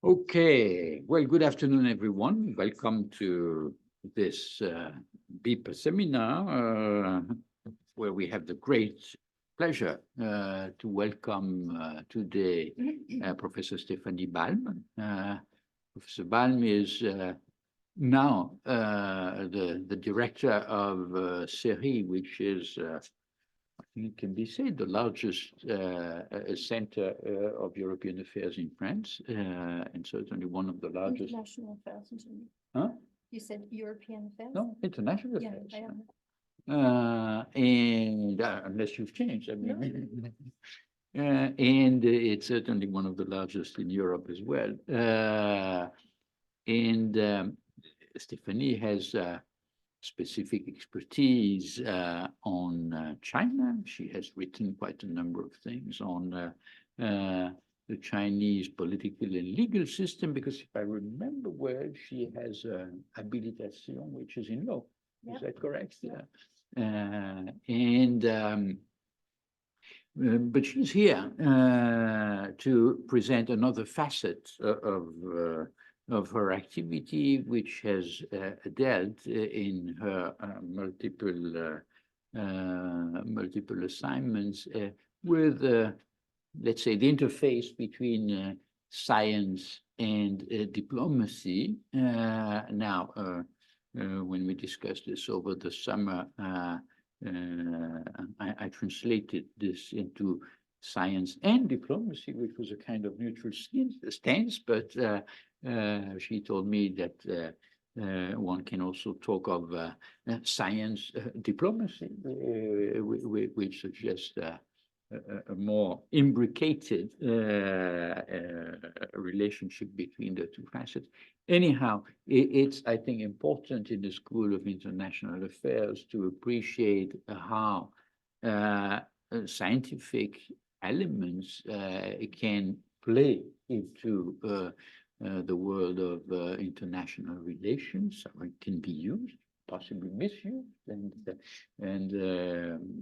Okay, well, good afternoon, everyone. Welcome to this BIPA seminar, where we have the great pleasure to welcome today Professor Stéphanie Balme. Professor Balme is now the director of CERI, which is I think it can be said, the largest center of European affairs in France, and certainly one of the largest. International affairs. Huh? You said European affairs? No, international Yeah, affairs. I am. And unless you've changed, I mean. No. And it's certainly one of the largest in Europe as well. Stéphanie has specific expertise on China. She has written quite a number of things on the Chinese political and legal system, because if I remember well, she has an habilitation, which is in law. Yep. Is that correct? Yeah. But she's here to present another facet of her activity, which has dealt in her multiple assignments with, let's say, the interface between science and diplomacy. Now, when we discussed this over the summer, I translated this into science and diplomacy, which was a kind of neutral stance, but she told me that one can also talk of science diplomacy, which suggests a more imbricated relationship between the two facets. Anyhow, it's, I think, important in the School of International Affairs to appreciate how scientific elements can play into the world of international relations. So it can be used, possibly misused, and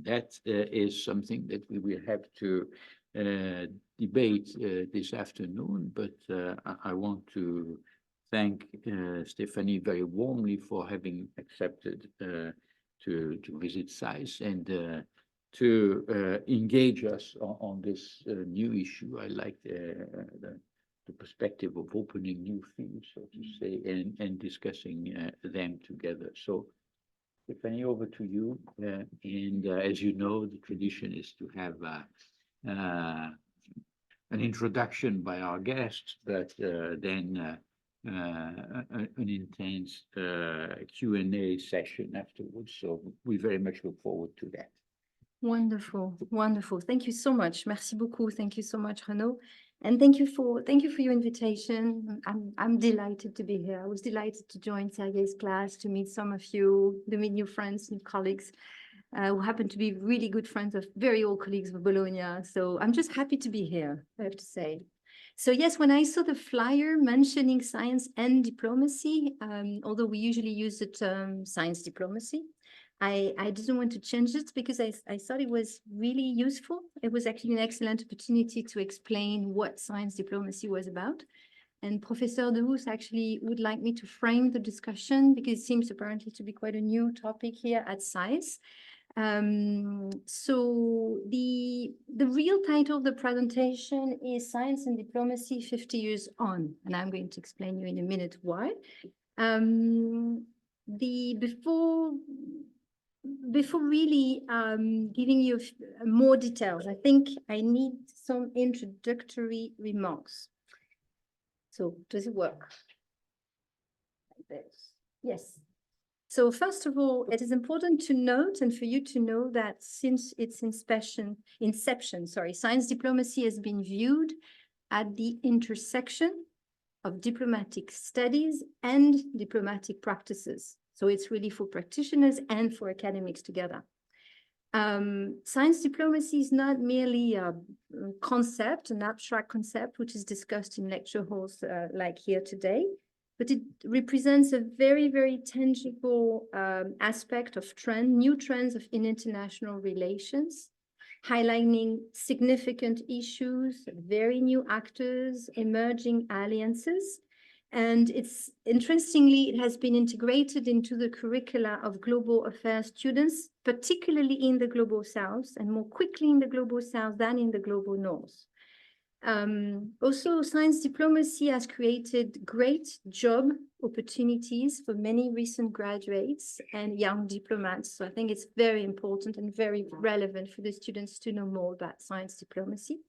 that is something that we will have to debate this afternoon. But I want to thank Stéphanie very warmly for having accepted to visit SAIS and to engage us on this new issue. I like the perspective of opening new fields, so to say, and discussing them together. So, Stéphanie, over to you. And as you know, the tradition is to have an introduction by our guests, but then an intense Q&A session afterwards. So we very much look forward to that. Wonderful, wonderful. Thank you so much. Merci beaucoup. Thank you so much, Renaud. And thank you for your invitation. I'm delighted to be here. I was delighted to join Sergei's class, to meet some of you, to meet new friends, new colleagues, who happen to be really good friends of very old colleagues of Bologna. So I'm just happy to be here, I have to say. So yes, when I saw the flyer mentioning science and diplomacy, although we usually use the term science diplomacy, I didn't want to change it because I thought it was really useful. It was actually an excellent opportunity to explain what science diplomacy was about. And Professor de Hoos actually would like me to frame the discussion because it seems apparently to be quite a new topic here at SAIS. So the real title of the presentation is Science and Diplomacy 50 Years On, and I'm going to explain you in a minute why. Before really giving you more details, I think I need some introductory remarks. So does it work? Like this. Yes. So first of all, it is important to note and for you to know that since its inception, science diplomacy has been viewed at the intersection of diplomatic studies and diplomatic practices. So it's really for practitioners and for academics together. Science diplomacy is not merely a concept, an abstract concept, which is discussed in lecture halls like here today, but it represents a very, very tangible aspect of new trends in international relations, highlighting significant issues, very new actors, emerging alliances. And it's interestingly, it has been integrated into the curricula of global affairs students, particularly in the global south, and more quickly in the global south than in the global north. Also, science diplomacy has created great job opportunities for many recent graduates and young diplomats. So I think it's very important and very relevant for the students to know more about science diplomacy.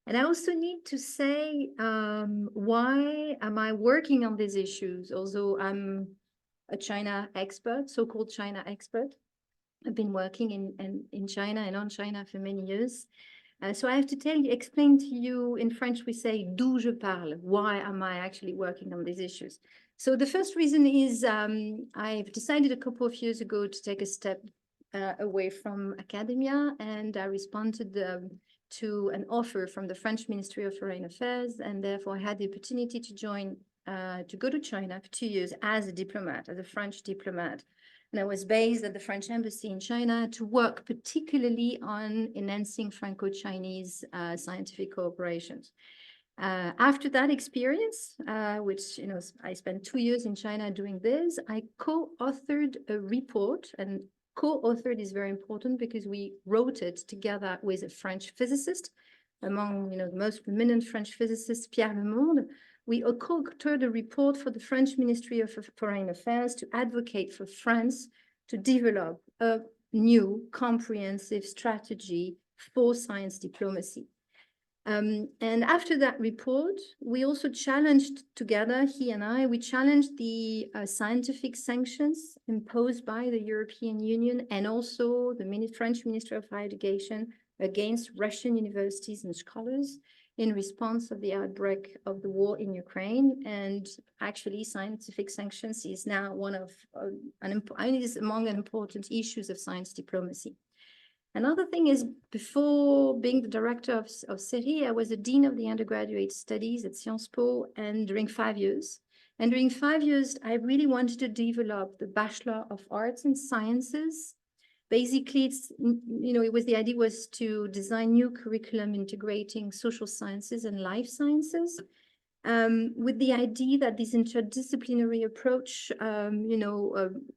And I also need to say, why am I working on these issues? Although I'm a China expert, so-called China expert, I've been working in China and on China for many years. So I have to explain to you, in French we say d'où je parle, why am I actually working on these issues? So the first reason is I've decided a couple of years ago to take a step away from academia, and I responded to an offer from the French Ministry of Foreign Affairs, and therefore I had the opportunity to to go to China for 2 years as a diplomat, as a French diplomat. And I was based at the French Embassy in China to work particularly on enhancing Franco-Chinese scientific cooperations. After that experience, which I spent 2 years in China doing this, I co-authored a report, and co-authored is very important because we wrote it together with a French physicist, among the most prominent French physicists, Pierre Lemonde. We co-authored a report for the French Ministry of Foreign Affairs to advocate for France to develop a new comprehensive strategy for science diplomacy. And after that report, we also challenged together, he and I, we challenged the scientific sanctions imposed by the European Union and also the French Ministry of Higher Education against Russian universities and scholars in response of the outbreak of the war in Ukraine. And actually, scientific sanctions is now one of is among the important issues of science diplomacy. Another thing is, before being the director of CERI, I was the dean of the undergraduate studies at Sciences Po, and during 5 years. And during 5 years, I really wanted to develop the Bachelor of Arts and Sciences. Basically, the idea was to design new curriculum integrating social sciences and life sciences, with the idea that this interdisciplinary approach,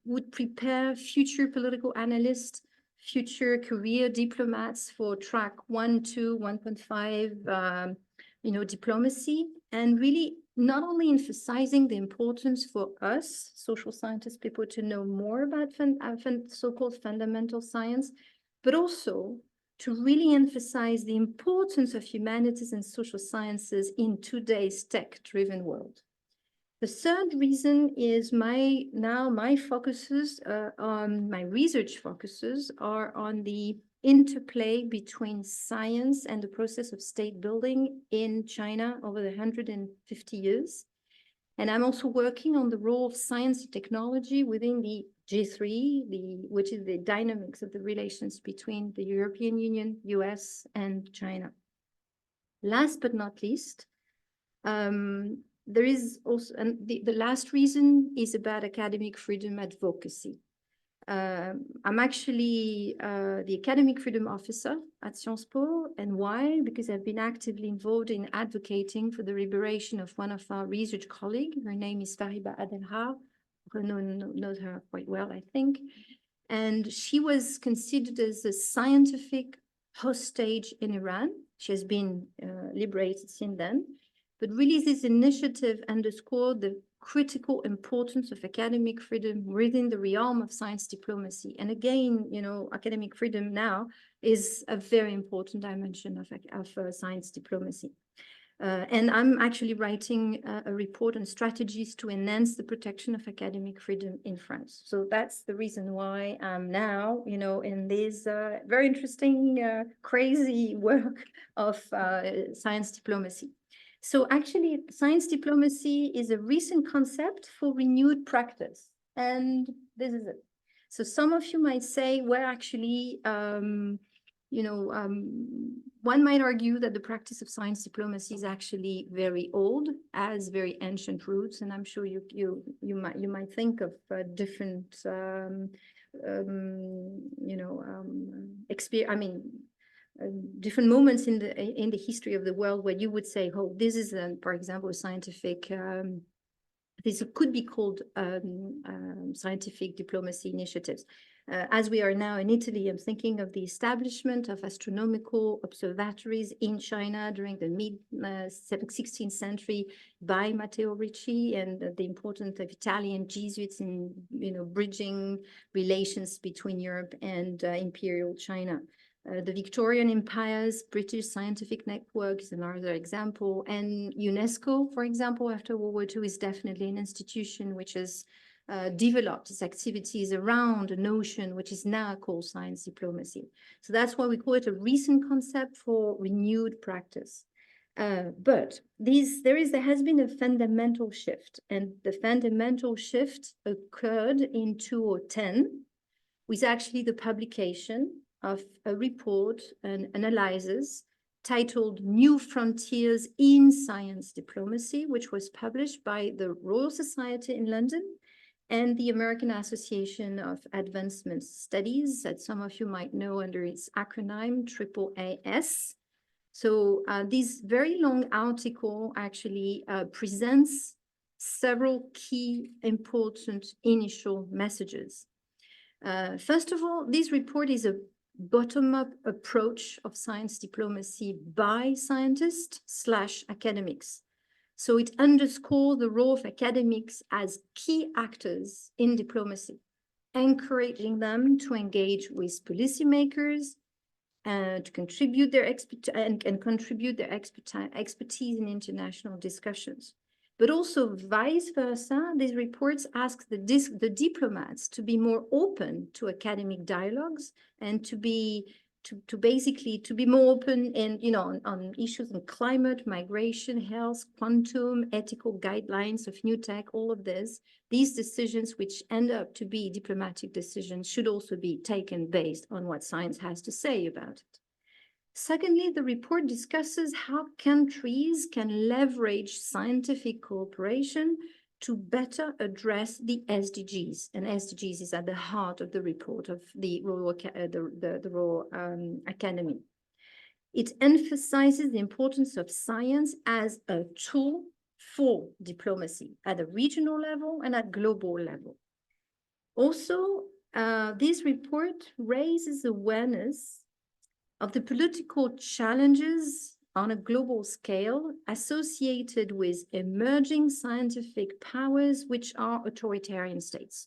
would prepare future political analysts, future career diplomats for track 1, 2, 1.5, diplomacy, and really not only emphasizing the importance for us, social scientists, people to know more about so-called fundamental science, but also to really emphasize the importance of humanities and social sciences in today's tech-driven world. The third reason is my research focuses are on the interplay between science and the process of state building in China over the 150 years. And I'm also working on the role of science and technology within the G3, which is the dynamics of the relations between the European Union, US, and China. Last but not least, there is also, and the last reason is about academic freedom advocacy. I'm actually the academic freedom officer at Sciences Po. And why? Because I've been actively involved in advocating for the liberation of one of our research colleagues. Her name is Fariba Adelha. Renaud knows her quite well, I think. And she was considered as a scientific hostage in Iran. She has been liberated since then. But really, this initiative underscored the critical importance of academic freedom within the realm of science diplomacy. And again, academic freedom now is a very important dimension of science diplomacy. And I'm actually writing a report on strategies to enhance the protection of academic freedom in France. So that's the reason why I'm now, in this very interesting, crazy work of science diplomacy. So actually, science diplomacy is a recent concept for renewed practice. And this is it. So some of you might say, well, actually, one might argue that the practice of science diplomacy is actually very old, has very ancient roots. And I'm sure you might think of different, different moments in the history of the world where you would say, oh, this is, for example, a scientific, this could be called scientific diplomacy initiatives. As we are now in Italy, I'm thinking of the establishment of astronomical observatories in China during the mid-16th century by Matteo Ricci, and the importance of Italian Jesuits in, bridging relations between Europe and Imperial China. The Victorian Empire's British Scientific Network is another example, and UNESCO, for example, after World War II, is definitely an institution which has developed its activities around a notion which is now called science diplomacy. So that's why we call it a recent concept for renewed practice. But there has been a fundamental shift, and the fundamental shift occurred in 2010 with actually the publication of a report and analysis titled New Frontiers in Science Diplomacy, which was published by the Royal Society in London and the American Association of Advancement Studies, that some of you might know under its acronym AAAS. So this very long article actually presents several key important initial messages. First of all, this report is a bottom-up approach of science diplomacy by scientists/academics. So it underscores the role of academics as key actors in diplomacy, encouraging them to engage with policymakers, to contribute their expertise in international discussions. But also vice versa, these reports ask the diplomats to be more open to academic dialogues and to be more open in, on issues in climate, migration, health, quantum, ethical guidelines of new tech, all of this. These decisions, which end up to be diplomatic decisions, should also be taken based on what science has to say about it. Secondly, the report discusses how countries can leverage scientific cooperation to better address the SDGs. And SDGs is at the heart of the report of the Royal Academy. It emphasizes the importance of science as a tool for diplomacy at a regional level and at global level. Also, this report raises awareness of the political challenges on a global scale associated with emerging scientific powers, which are authoritarian states,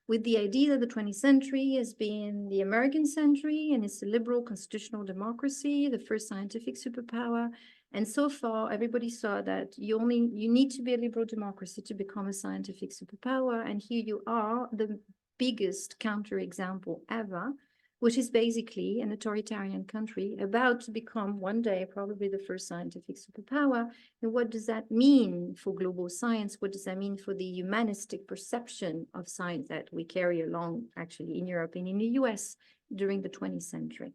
with the idea that the 20th century has been the American century and it's a liberal constitutional democracy, the first scientific superpower. And so far, everybody saw that you need to be a liberal democracy to become a scientific superpower. And here you are, the biggest counterexample ever, which is basically an authoritarian country about to become one day probably the first scientific superpower. And what does that mean for global science? What does that mean for the humanistic perception of science that we carry along actually in Europe and in the US during the 20th century?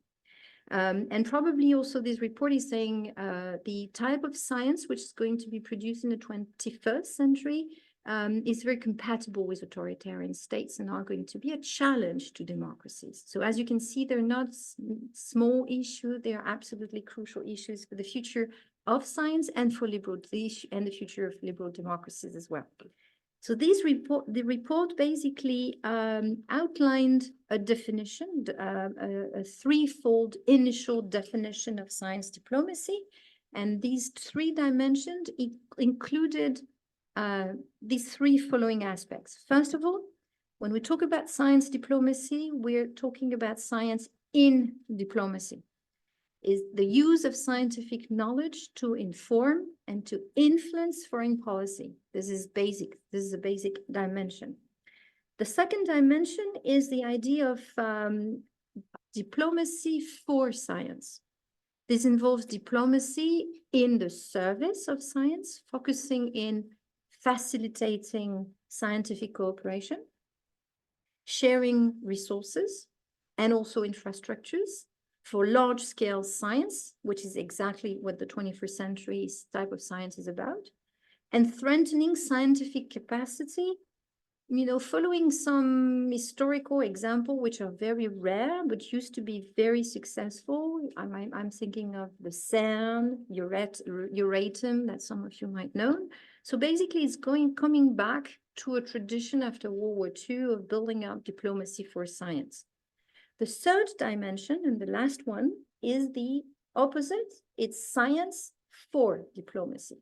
And probably also this report is saying the type of science which is going to be produced in the 21st century is very compatible with authoritarian states and are going to be a challenge to democracies. So as you can see, they're not small issues, they are absolutely crucial issues for the future of science and for the future of liberal democracies as well. So the report basically outlined a definition, a threefold initial definition of science diplomacy. And these three dimensions included these three following aspects. First of all, when we talk about science diplomacy, we're talking about science in diplomacy. Is the use of scientific knowledge to inform and to influence foreign policy. This is basic. This is a basic dimension. The second dimension is the idea of diplomacy for science. This involves diplomacy in the service of science, focusing in facilitating scientific cooperation, sharing resources, and also infrastructures for large-scale science, which is exactly what the 21st century type of science is about, and strengthening scientific capacity following some historical example, which are very rare, but used to be very successful. I'm thinking of the CERN, Euratom, that some of you might know. So basically, it's coming back to a tradition after World War II of building up diplomacy for science. The third dimension, and the last one, is the opposite. It's science for diplomacy.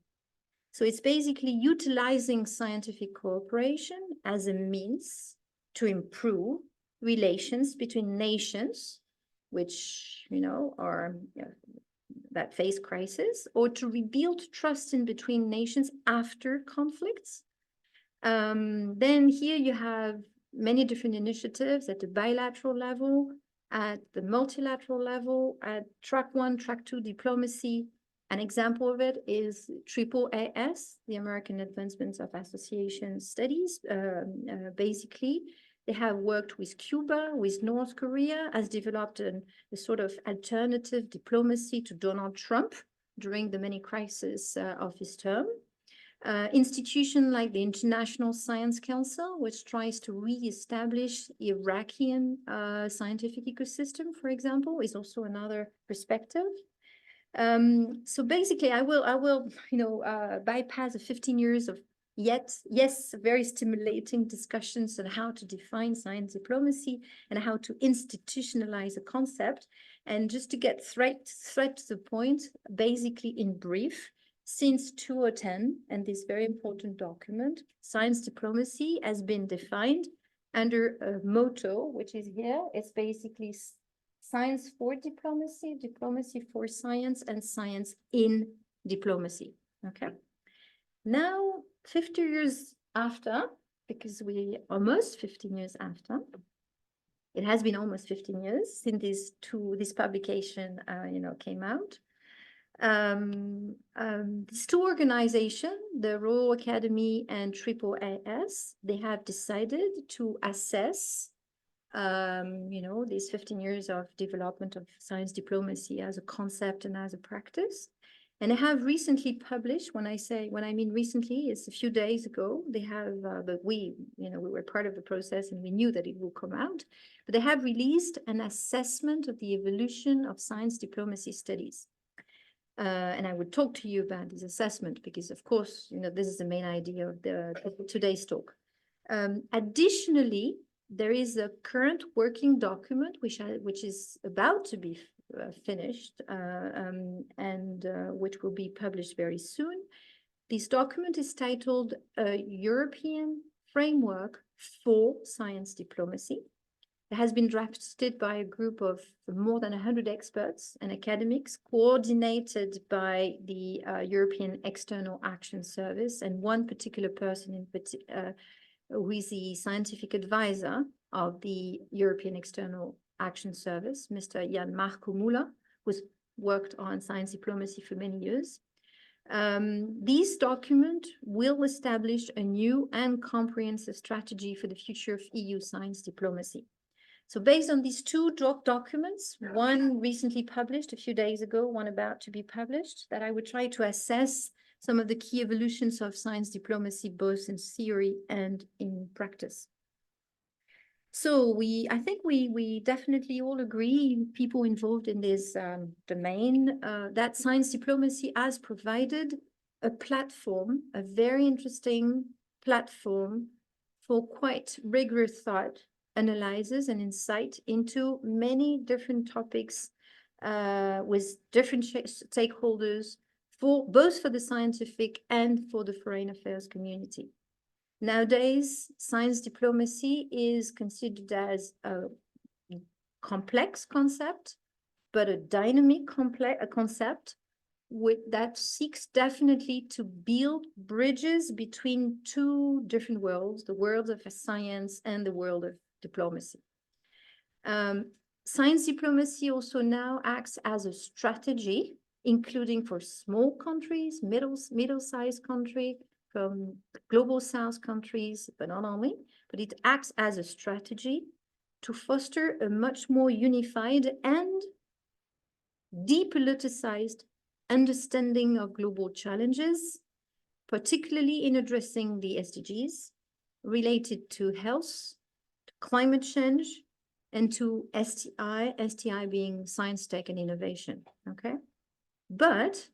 So it's basically utilizing scientific cooperation as a means to improve relations between nations, which, are that face crisis, or to rebuild trust in between nations after conflicts. Then here you have many different initiatives at the bilateral level, at the multilateral level, at track 1, track 2 diplomacy. An example of it is AAAS, the American Advancement of Association Studies. Basically, they have worked with Cuba, with North Korea, has developed a sort of alternative diplomacy to Donald Trump during the many crises of his term. Institution like the International Science Council, which tries to re-establish Iraqi scientific ecosystem, for example, is also another perspective. So basically, I will, bypass the 15 years of very stimulating discussions on how to define science diplomacy and how to institutionalize a concept. And just to get straight to the point, basically in brief, since 2010, and this very important document, science diplomacy has been defined under a motto, which is here. It's basically science for diplomacy, diplomacy for science, and science in diplomacy. Okay. Now, 50 years after, because we almost 15 years after, it has been almost 15 years since this publication, came out. These two organizations, the Royal Academy and AAAS, they have decided to assess, these 15 years of development of science diplomacy as a concept and as a practice. And they have recently published, when I mean recently, it's a few days ago, they have, but we were part of the process and we knew that it will come out, but they have released an assessment of the evolution of science diplomacy studies. And I would talk to you about this assessment because, of course, this is the main idea of today's talk. Additionally, there is a current working document which is about to be finished and which will be published very soon. This document is titled European Framework for Science Diplomacy. It has been drafted by a group of more than 100 experts and academics, coordinated by the European External Action Service, and one particular person who is the scientific advisor of the European External Action Service, Mr. Jan Marco Müller, who's worked on science diplomacy for many years. This document will establish a new and comprehensive strategy for the future of EU science diplomacy. So based on these two documents, one recently published a few days ago, one about to be published, that I would try to assess some of the key evolutions of science diplomacy, both in theory and in practice. So I think we definitely all agree, people involved in this domain, that science diplomacy has provided a platform, a very interesting platform for quite rigorous thought, analysis and insight into many different topics with different stakeholders, both for the scientific and for the foreign affairs community. Nowadays, science diplomacy is considered as a complex concept, but a dynamic concept that seeks definitely to build bridges between two different worlds, the world of science and the world of diplomacy. Science diplomacy also now acts as a strategy, including for small countries, middle-sized countries, from global south countries, but not only, but it acts as a strategy to foster a much more unified and depoliticized understanding of global challenges, particularly in addressing the SDGs, related to health, to climate change, and to STI being science, tech, and innovation, okay? But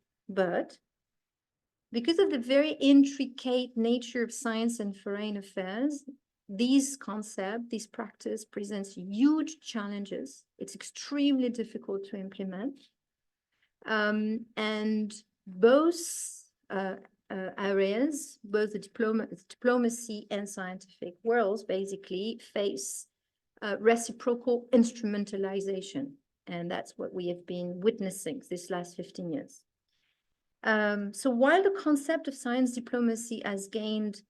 because of the very intricate nature of science and foreign affairs, this practice presents huge challenges. It's extremely difficult to implement. And both areas, both the diplomacy and scientific worlds basically face reciprocal instrumentalization. And that's what we have been witnessing this last 15 years. So while the concept of science diplomacy has gained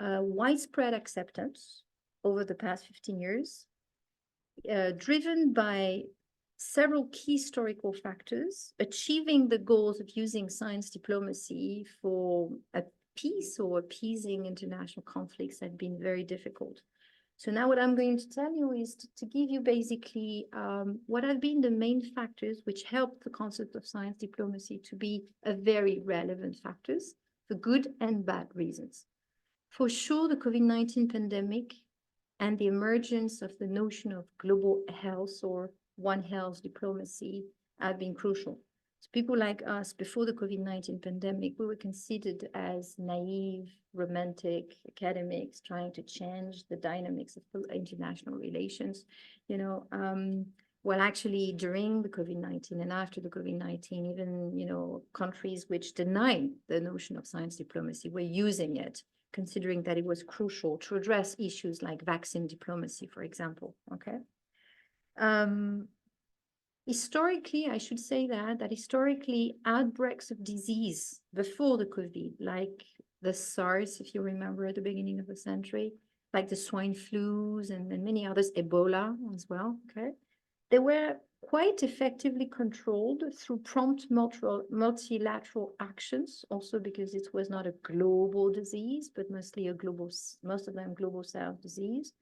widespread acceptance over the past 15 years, driven by several key historical factors, achieving the goals of using science diplomacy for a peace or appeasing international conflicts had been very difficult. So now what I'm going to tell you is to give you basically what have been the main factors which helped the concept of science diplomacy to be a very relevant factors for good and bad reasons. For sure, the COVID-19 pandemic and the emergence of the notion of global health or One Health diplomacy have been crucial. So people like us, before the COVID-19 pandemic, we were considered as naive, romantic academics trying to change the dynamics of international relations, you know, well, actually, during the COVID-19 and after the COVID-19, even, you know, countries which denied the notion of science diplomacy were using it, considering that it was crucial to address issues like vaccine diplomacy, for example, okay? Historically, I should say that historically outbreaks of disease before the COVID, like the SARS, if you remember at the beginning of the century, like the swine flus and many others, Ebola as well, okay? They were quite effectively controlled through prompt multilateral actions, also because it was not a global disease, but most of them global south disease.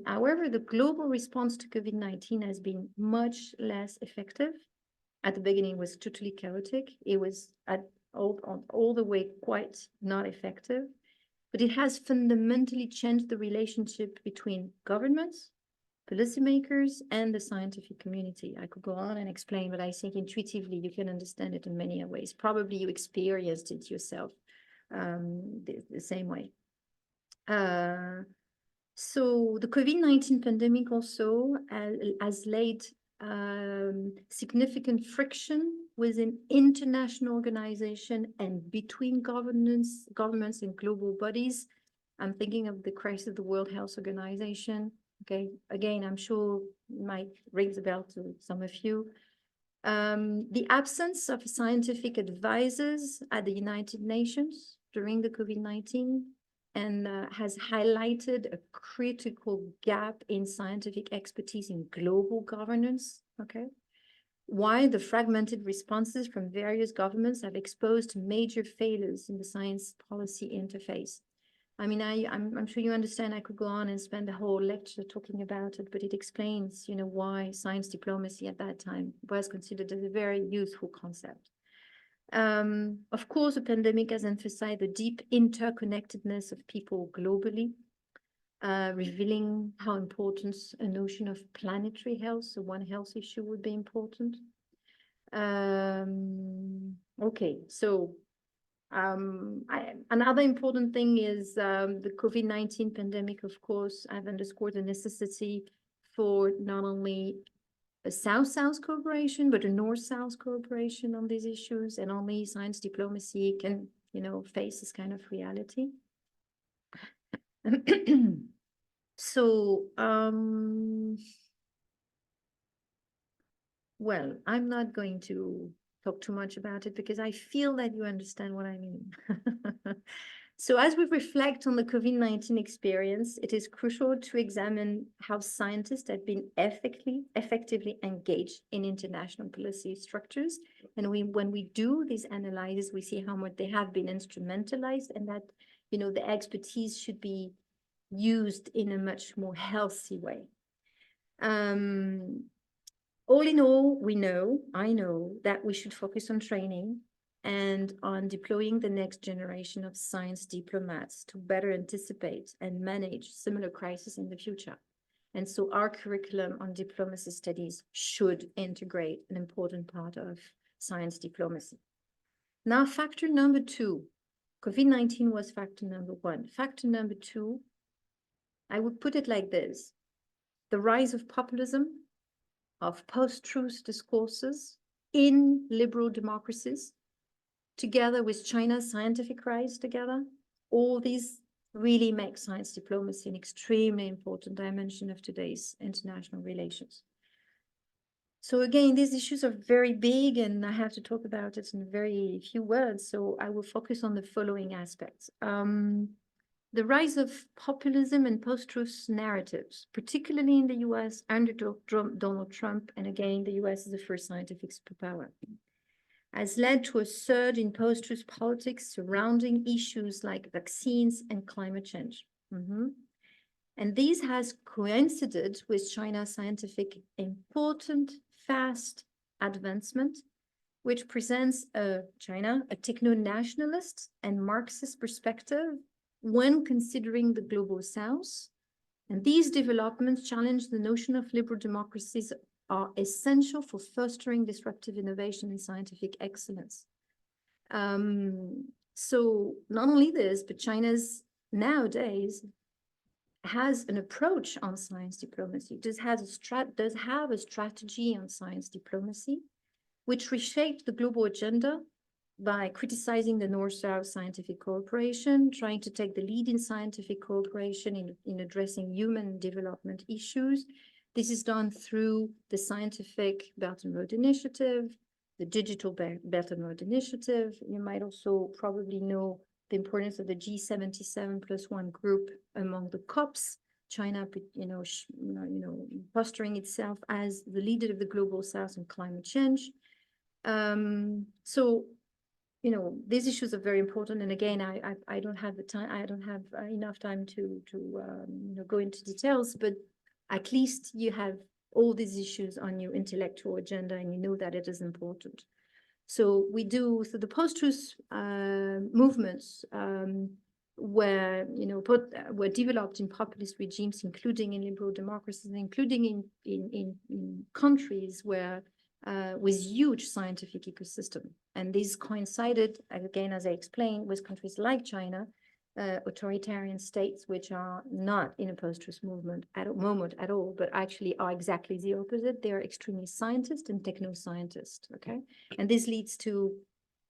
However, the global response to COVID-19 has been much less effective. At the beginning, it was totally chaotic. It was all the way quite not effective, but it has fundamentally changed the relationship between governments, policymakers, and the scientific community. I could go on and explain, but I think intuitively you can understand it in many ways. Probably you experienced it yourself the same way. So the COVID-19 pandemic also has laid significant friction within international organization and between governments and global bodies. I'm thinking of the crisis of the World Health Organization. Okay, again, I'm sure it might ring a bell to some of you. The absence of scientific advisors at the United Nations during the COVID-19 and has highlighted a critical gap in scientific expertise in global governance, okay? Why the fragmented responses from various governments have exposed major failures in the science policy interface. I mean, I'm sure you understand, I could go on and spend the whole lecture talking about it, but it explains, you know, why science diplomacy at that time was considered as a very useful concept. Of course, the pandemic has emphasized the deep interconnectedness of people globally, revealing how important a notion of planetary health, so One Health issue would be important. Okay, so another important thing is the COVID-19 pandemic, of course, I've underscored the necessity for not only a South-South cooperation, but a North-South cooperation on these issues, and only science diplomacy can, you know, face this kind of reality. So, well, I'm not going to talk too much about it because I feel that you understand what I mean. So as we reflect on the COVID-19 experience, it is crucial to examine how scientists have been effectively engaged in international policy structures. And when we do these analyses, we see how much they have been instrumentalized, and that, you know, the expertise should be used in a much more healthy way. All in all, I know that we should focus on training and on deploying the next generation of science diplomats to better anticipate and manage similar crises in the future. And so our curriculum on diplomacy studies should integrate an important part of science diplomacy. Now, factor number 2, COVID-19 was factor number 1. Factor number 2, I would put it like this: the rise of populism, of post-truth discourses in liberal democracies, together with China's scientific rise together, all these really make science diplomacy an extremely important dimension of today's international relations. So again, these issues are very big, and I have to talk about it in very few words, so I will focus on the following aspects. The rise of populism and post-truth narratives, particularly in the US under Donald Trump, and again, the US is the first scientific superpower, has led to a surge in post-truth politics surrounding issues like vaccines and climate change. And this has coincided with China's scientific important, fast advancement, which presents China a techno-nationalist and Marxist perspective when considering the global south. And these developments challenge the notion of liberal democracies are essential for fostering disruptive innovation and scientific excellence. So not only this, but China's nowadays has an approach on science diplomacy, does have a strategy on science diplomacy, which reshaped the global agenda by criticizing the North-South scientific cooperation, trying to take the lead in scientific cooperation in addressing human development issues. This is done through the Scientific Belt and Road Initiative, the Digital Belt and Road Initiative. You might also probably know the importance of the G77+1 group among the COPs. China, posturing itself as the leader of the global south in climate change. So, these issues are very important. And again, I don't have the time. I don't have enough time to go into details. But at least you have all these issues on your intellectual agenda, and you know that it is important. So the post-truth movements were developed in populist regimes, including in liberal democracies, including in countries where with huge scientific ecosystem. And these coincided, again, as I explained, with countries like China, authoritarian states, which are not in a post-truth movement at all, but actually are exactly the opposite. They are extremely scientist and techno-scientist, okay? And this leads to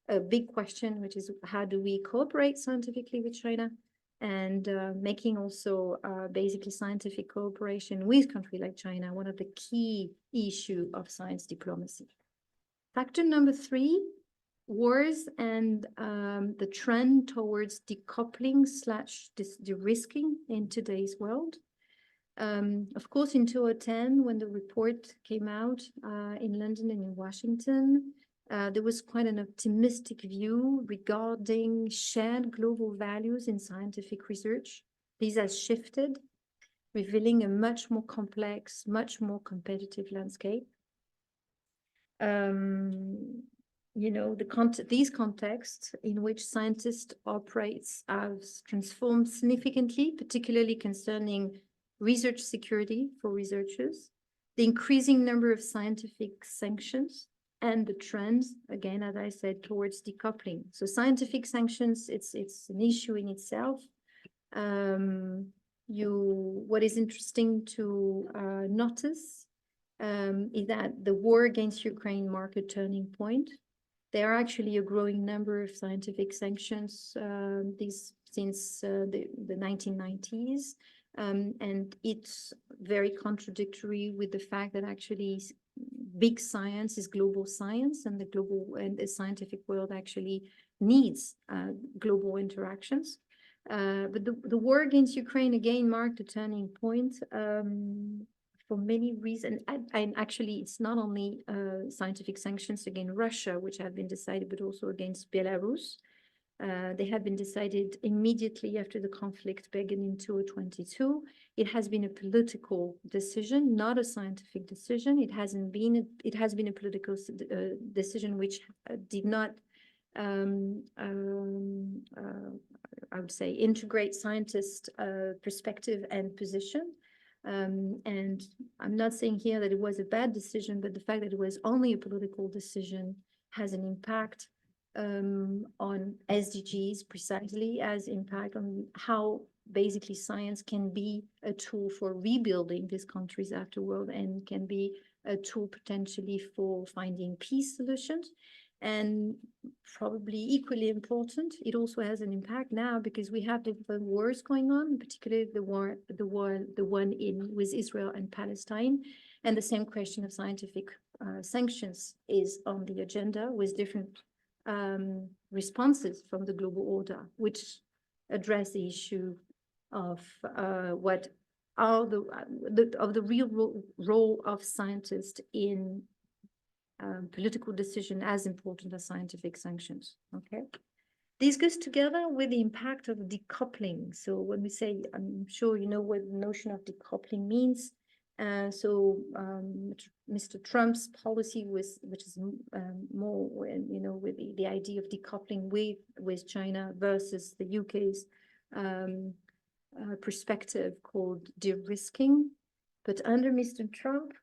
a big question, which is how do we cooperate scientifically with China, and making also basically scientific cooperation with countries like China one of the key issue of science diplomacy. Factor number 3, wars and the trend towards decoupling / de-risking in today's world. Of course, in 2010, when the report came out in London and in Washington, there was quite an optimistic view regarding shared global values in scientific research. These has shifted, revealing a much more complex, much more competitive landscape. These contexts in which scientists operates have transformed significantly, particularly concerning research security for researchers, the increasing number of scientific sanctions, and the trends, again, as I said, towards decoupling. So scientific sanctions, it's an issue in itself. What is interesting to notice is that the war against Ukraine marked a turning point. There are actually a growing number of scientific sanctions since the 1990s. And it's very contradictory with the fact that actually big science is global science, and the scientific world actually needs global interactions. But the war against Ukraine again marked a turning point for many reasons. And actually, it's not only scientific sanctions against Russia, which have been decided, but also against Belarus. They have been decided immediately after the conflict began in 2022. It has been a political decision, not a scientific decision. It has been a political decision which did not I would say, integrate scientist perspective and position. And I'm not saying here that it was a bad decision, but the fact that it was only a political decision has an impact on SDGs, precisely as impact on how basically science can be a tool for rebuilding these countries afterward, and can be a tool potentially for finding peace solutions. And probably equally important, it also has an impact now because we have different wars going on, particularly the one with Israel and Palestine, and the same question of scientific sanctions is on the agenda, with different responses from the global order, which address the issue of what are the real role of scientists in political decision, as important as scientific sanctions. Okay, this goes together with the impact of decoupling. So when we say, I'm sure you know what the notion of decoupling means. Mr. Trump's policy was, which is more, with the idea of decoupling with China versus the UK's perspective called de-risking. But under Mr. Trump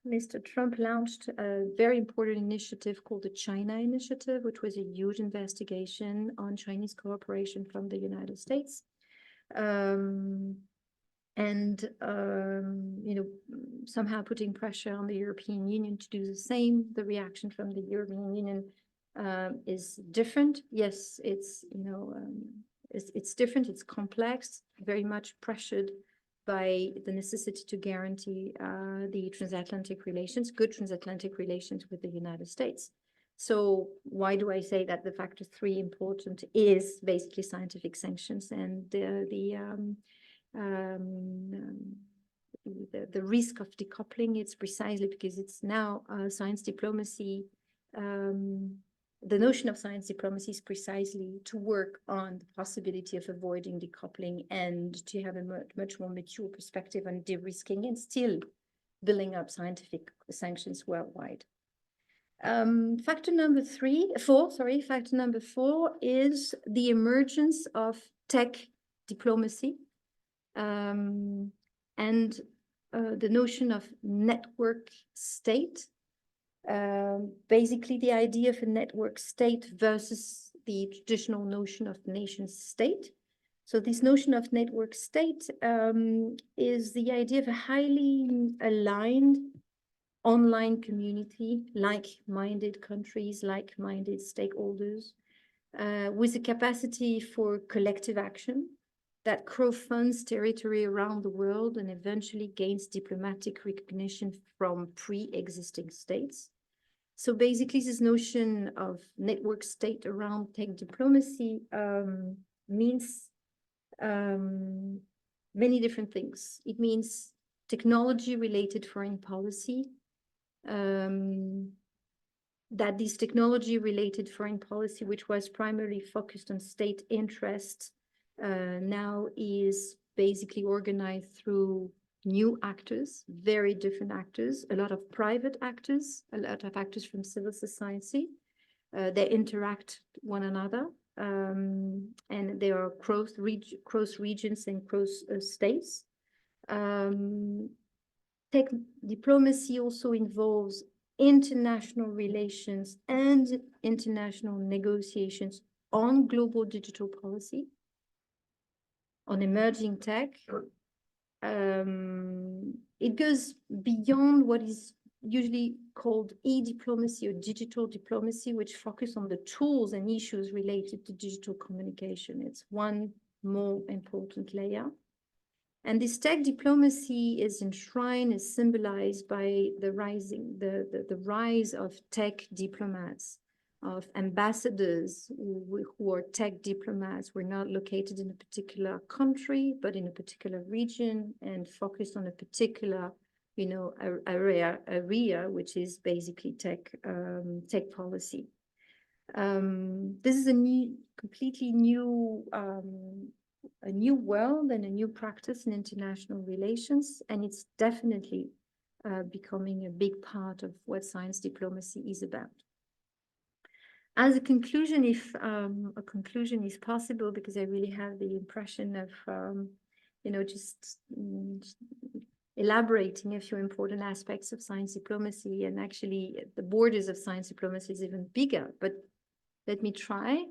launched a very important initiative called the China Initiative, which was a huge investigation on Chinese cooperation from the United States. Somehow putting pressure on the European Union to do the same. The reaction from the European Union is different. Yes, it's different, it's complex, very much pressured by the necessity to guarantee the transatlantic relations, good transatlantic relations with the United States. So why do I say that the factor 3 important is basically scientific sanctions, and the risk of decoupling? It's precisely because it's now science diplomacy. The notion of science diplomacy is precisely to work on the possibility of avoiding decoupling and to have a much more mature perspective on de-risking and still building up scientific sanctions worldwide. Factor number 4 is the emergence of tech diplomacy and the notion of network state. Basically the idea of a network state versus the traditional notion of nation state. So this notion of network state is the idea of a highly aligned online community, like-minded countries, like-minded stakeholders, with the capacity for collective action that crowdfunds territory around the world and eventually gains diplomatic recognition from pre-existing states. So basically this notion of network state around tech diplomacy means many different things. It means technology-related foreign policy, that this technology-related foreign policy, which was primarily focused on state interests, now is basically organized through new actors, very different actors, a lot of private actors, a lot of actors from civil society. They interact one another, and there are cross regions and cross states. Tech diplomacy also involves international relations and international negotiations on global digital policy, on emerging tech. It goes beyond what is usually called e-diplomacy or digital diplomacy, which focus on the tools and issues related to digital communication. It's one more important layer. And this tech diplomacy is enshrined, is symbolized by the rise of tech diplomats, of ambassadors who are tech diplomats. We're not located in a particular country, but in a particular region and focused on a particular, area, which is basically tech policy. This is a completely new world and a new practice in international relations, and it's definitely becoming a big part of what science diplomacy is about. As a conclusion, if a conclusion is possible, because I really have the impression of, just elaborating a few important aspects of science diplomacy, and actually the borders of science diplomacy is even bigger, but let me try.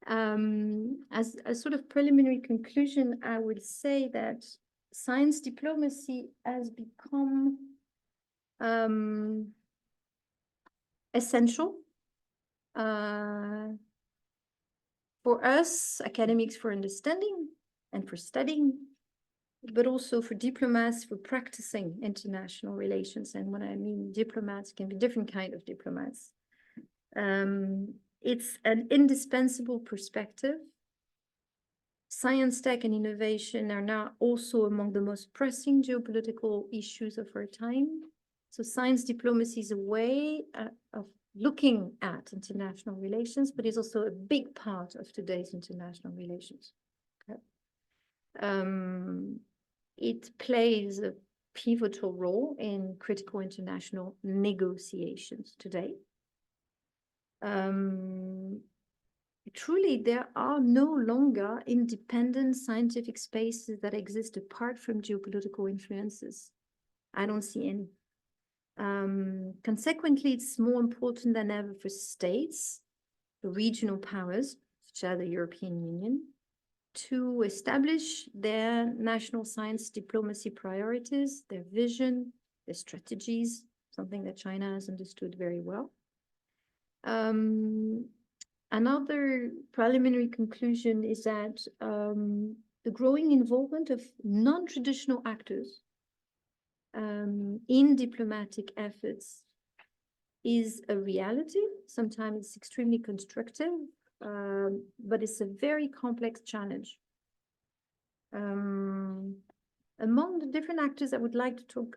As a sort of preliminary conclusion, I would say that science diplomacy has become essential for us academics for understanding and for studying, but also for diplomats for practicing international relations. And when I mean diplomats, it can be different kind of diplomats. It's an indispensable perspective. Science, tech, and innovation are now also among the most pressing geopolitical issues of our time. So science diplomacy is a way of looking at international relations, but is also a big part of today's international relations. Okay. It plays a pivotal role in critical international negotiations today. Truly, there are no longer independent scientific spaces that exist apart from geopolitical influences. I don't see any. Consequently, it's more important than ever for states, for regional powers, such as the European Union, to establish their national science diplomacy priorities, their vision, their strategies, something that China has understood very well. Another preliminary conclusion is that the growing involvement of non-traditional actors in diplomatic efforts is a reality. Sometimes it's extremely constructive, but it's a very complex challenge. Among the different actors I would like to talk,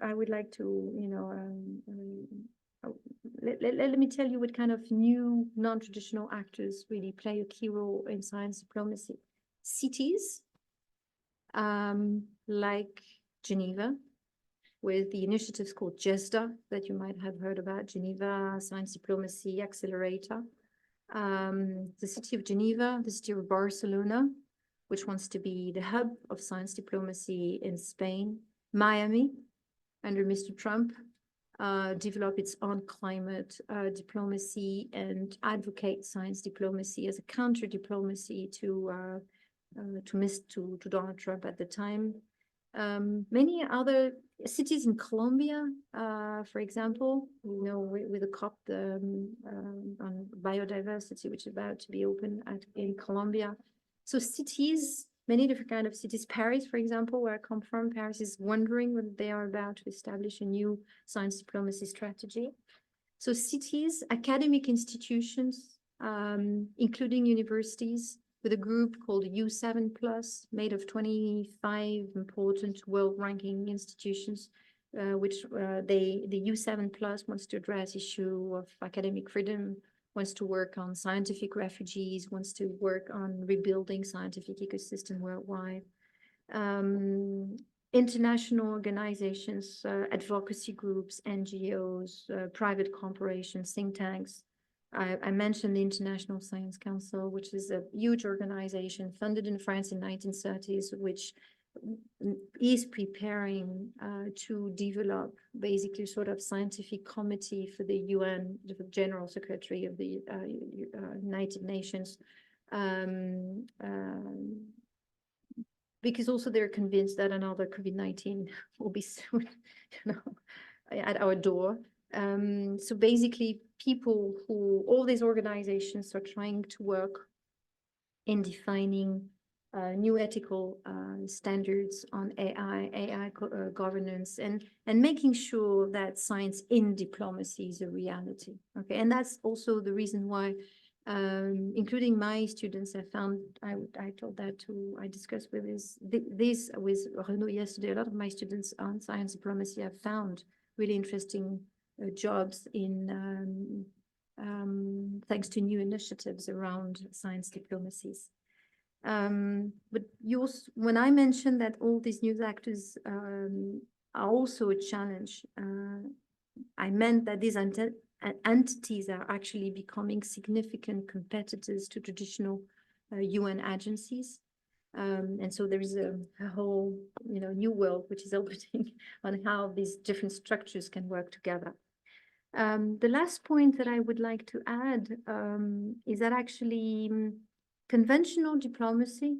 let me tell you what kind of new non-traditional actors really play a key role in science diplomacy. Cities like Geneva, with the initiatives called GESDA that you might have heard about, Geneva Science Diplomacy Accelerator. The city of Geneva, the city of Barcelona, which wants to be the hub of science diplomacy in Spain. Miami, under Mr. Trump, develop its own climate diplomacy and advocate science diplomacy as a counter diplomacy to Donald Trump at the time. Many other cities in Colombia, for example, with the COP on biodiversity, which is about to be open in Colombia. So cities, many different kind of cities. Paris, for example, where I come from, Paris is wondering whether they are about to establish a new science diplomacy strategy. So cities, academic institutions, including universities, with a group called U7 Plus, made of 25 important world-ranking institutions, which the U7 Plus wants to address issue of academic freedom, wants to work on scientific refugees, wants to work on rebuilding scientific ecosystem worldwide. International organizations, advocacy groups, NGOs, private corporations, think tanks. I mentioned the International Science Council, which is a huge organization funded in France in 1930s, which is preparing to develop basically sort of scientific committee for the UN, the General Secretary of the United Nations, because also they're convinced that another COVID-19 will be soon, at our door. So basically, all these organizations are trying to work in defining new ethical standards on AI governance, and making sure that science in diplomacy is a reality. Okay, and that's also the reason why, including my students, I discussed with this with Renaud yesterday. A lot of my students on science diplomacy have found really interesting jobs in thanks to new initiatives around science diplomacies. But when I mentioned that all these new actors are also a challenge, I meant that these entities are actually becoming significant competitors to traditional UN agencies. And so there is a whole, new world which is opening on how these different structures can work together. The last point that I would like to add is that actually conventional diplomacy,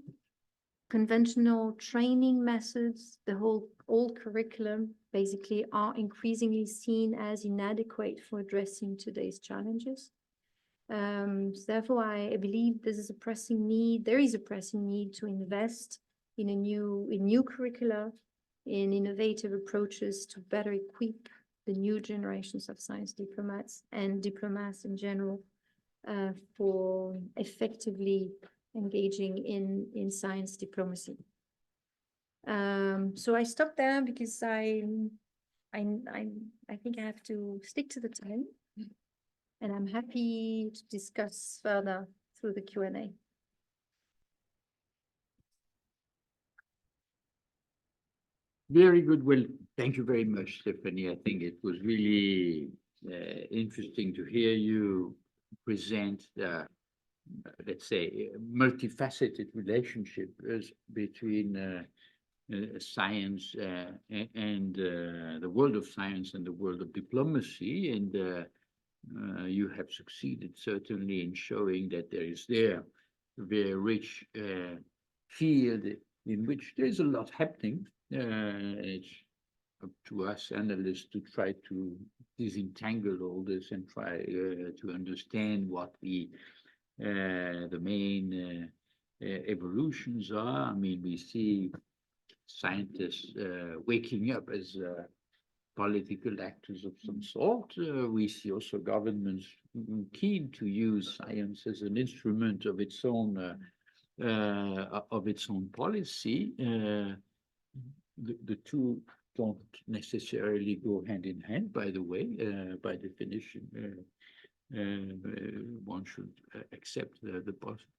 conventional training methods, the old curriculum basically are increasingly seen as inadequate for addressing today's challenges. So therefore, I believe there is a pressing need to invest in new curricula, in innovative approaches to better equip the new generations of science diplomats and diplomats in general for effectively engaging in science diplomacy. So I stop there because I think I have to stick to the time, and I'm happy to discuss further through the Q&A. Very good. Well, thank you very much, Stephanie. I think it was really interesting to hear you present the, let's say, multifaceted relationship between science and the world of science and the world of diplomacy. And you have succeeded certainly in showing that there is a very rich field in which there is a lot happening. It's up to us analysts to try to disentangle all this and try to understand what the main evolutions are. I mean, we see scientists waking up as political actors of some sort. We see also governments keen to use science as an instrument of its own policy. The two don't necessarily go hand in hand, by the way. By definition, one should accept the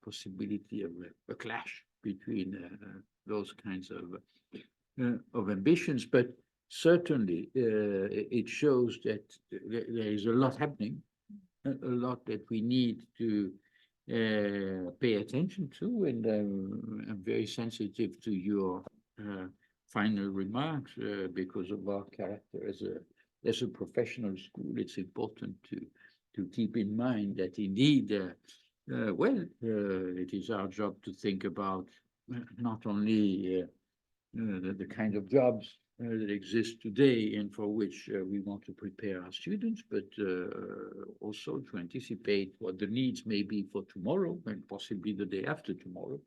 possibility of a clash between those kinds of ambitions. But certainly, it shows that there is a lot happening, a lot that we need to pay attention to. And I'm very sensitive to your final remarks because of our character as a professional school. It's important to keep in mind that indeed, it is our job to think about not only the kind of jobs that exist today and for which we want to prepare our students, but also to anticipate what the needs may be for tomorrow and possibly the day after tomorrow.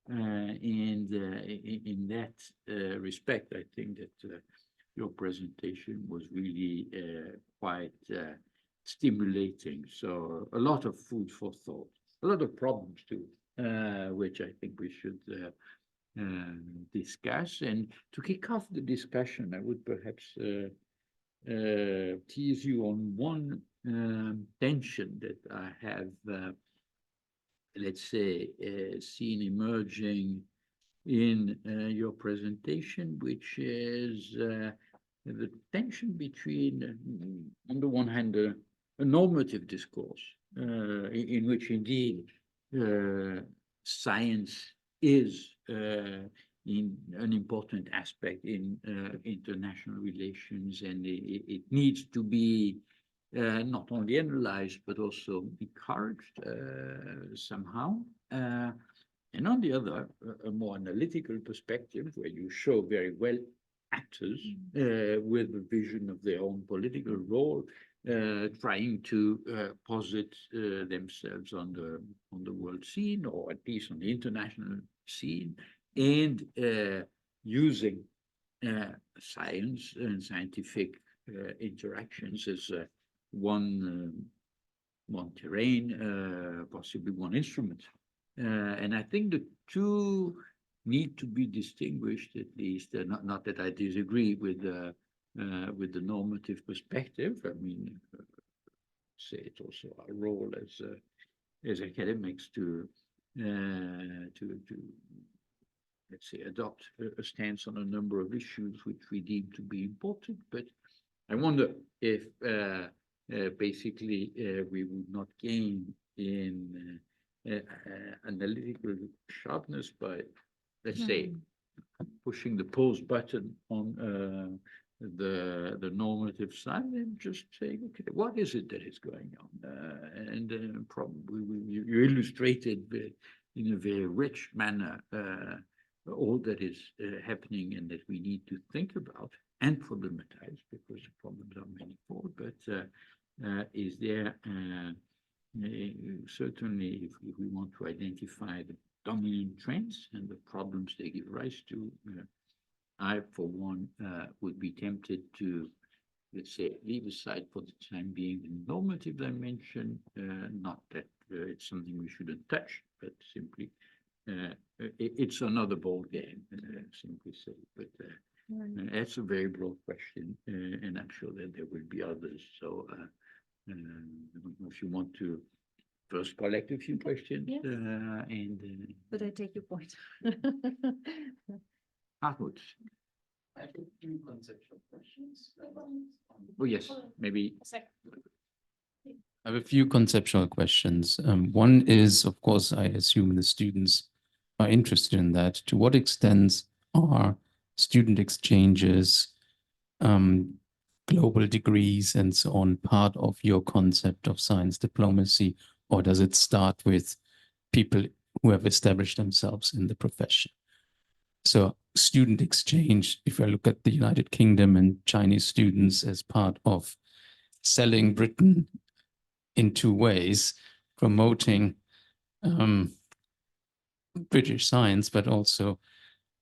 And in that respect, I think that your presentation was really quite stimulating. So a lot of food for thought, a lot of problems too, which I think we should discuss. And to kick off the discussion, I would perhaps tease you on one tension that I have, let's say, seen emerging in your presentation, which is the tension between, on the one hand, a normative discourse in which indeed science is in an important aspect in international relations, and it needs to be not only analyzed but also encouraged somehow. And on the other, a more analytical perspective where you show very well actors with a vision of their own political role, trying to posit themselves on the world scene, or at least on the international scene, and using science and scientific interactions as one terrain, possibly one instrument. And I think the two need to be distinguished, at least. Not that I disagree with the normative perspective. I mean, say it's also our role as academics to let's say adopt a stance on a number of issues which we deem to be important. But I wonder if basically we would not gain in analytical sharpness by, let's say, pushing the pause button on the normative side and just saying, okay, what is it that is going on? And probably you illustrated in a very rich manner all that is happening and that we need to think about and problematize, because the problems are manifold. But is there certainly, if we want to identify the dominant trends and the problems they give rise to, I, for one, would be tempted to, let's say, leave aside for the time being the normative dimension, not that it's something we shouldn't touch, but simply it's another ball game, simply say. But that's a very broad question, and I'm sure that there will be others. So I don't know if you want to first collect a few questions, yes. and But I take your point. Hartmut. I have a few conceptual questions. Oh, yes, maybe. I have a few conceptual questions. One is, of course, I assume the students are interested in that. To what extent are student exchanges, global degrees, and so on part of your concept of science diplomacy, or does it start with people who have established themselves in the profession? So student exchange, if I look at the United Kingdom and Chinese students as part of selling Britain in two ways, promoting British science, but also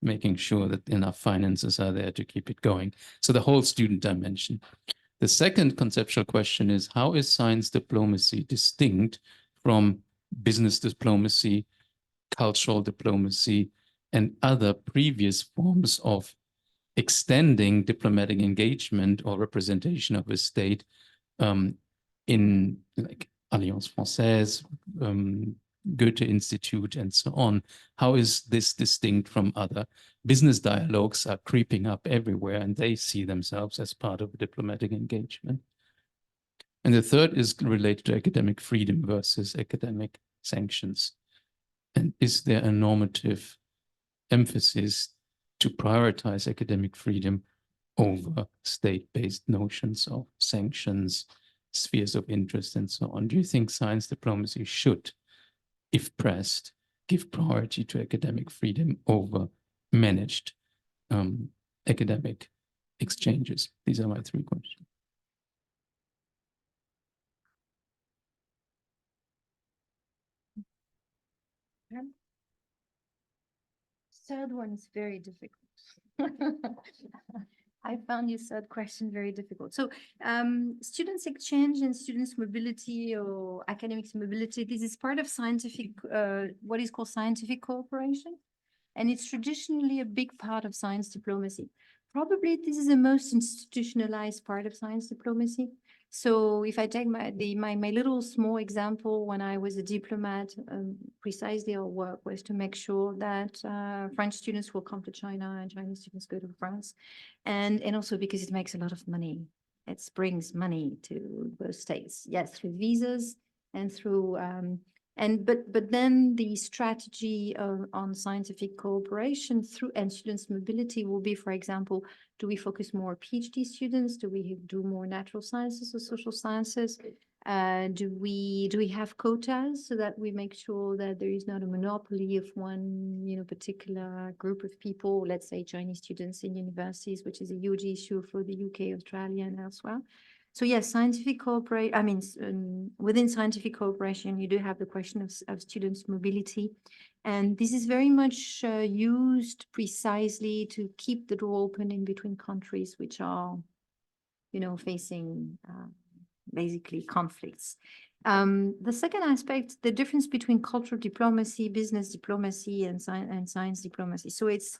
making sure that enough finances are there to keep it going. So the whole student dimension. The second conceptual question is, how is science diplomacy distinct from business diplomacy, cultural diplomacy, and other previous forms of extending diplomatic engagement or representation of a state in like Alliance Française, Goethe Institute, and so on? How is this distinct from other? Business dialogues are creeping up everywhere, and they see themselves as part of a diplomatic engagement. And the third is related to academic freedom versus academic sanctions. And is there a normative emphasis to prioritize academic freedom over state-based notions of sanctions, spheres of interest, and so on? Do you think science diplomacy should, if pressed, give priority to academic freedom over managed academic exchanges? These are my three questions. Third one is very difficult. I found your third question very difficult. So students exchange and students mobility or academics mobility, this is part of scientific, what is called scientific cooperation. And it's traditionally a big part of science diplomacy. Probably this is the most institutionalized part of science diplomacy. So if I take my little small example, when I was a diplomat, precisely our work was to make sure that French students will come to China and Chinese students go to France. And also because it makes a lot of money. It brings money to both states, yes, through visas and through but then the strategy on scientific cooperation through and students mobility will be, for example, do we focus more PhD students? Do we do more natural sciences or social sciences? Do we have quotas so that we make sure that there is not a monopoly of one, particular group of people, let's say Chinese students in universities, which is a huge issue for the UK, Australia, and elsewhere. So yes, scientific cooperation, within scientific cooperation, you do have the question of students' mobility. And this is very much used precisely to keep the door open in between countries which are, facing basically conflicts. The second aspect, the difference between cultural diplomacy, business diplomacy, and science diplomacy. So it's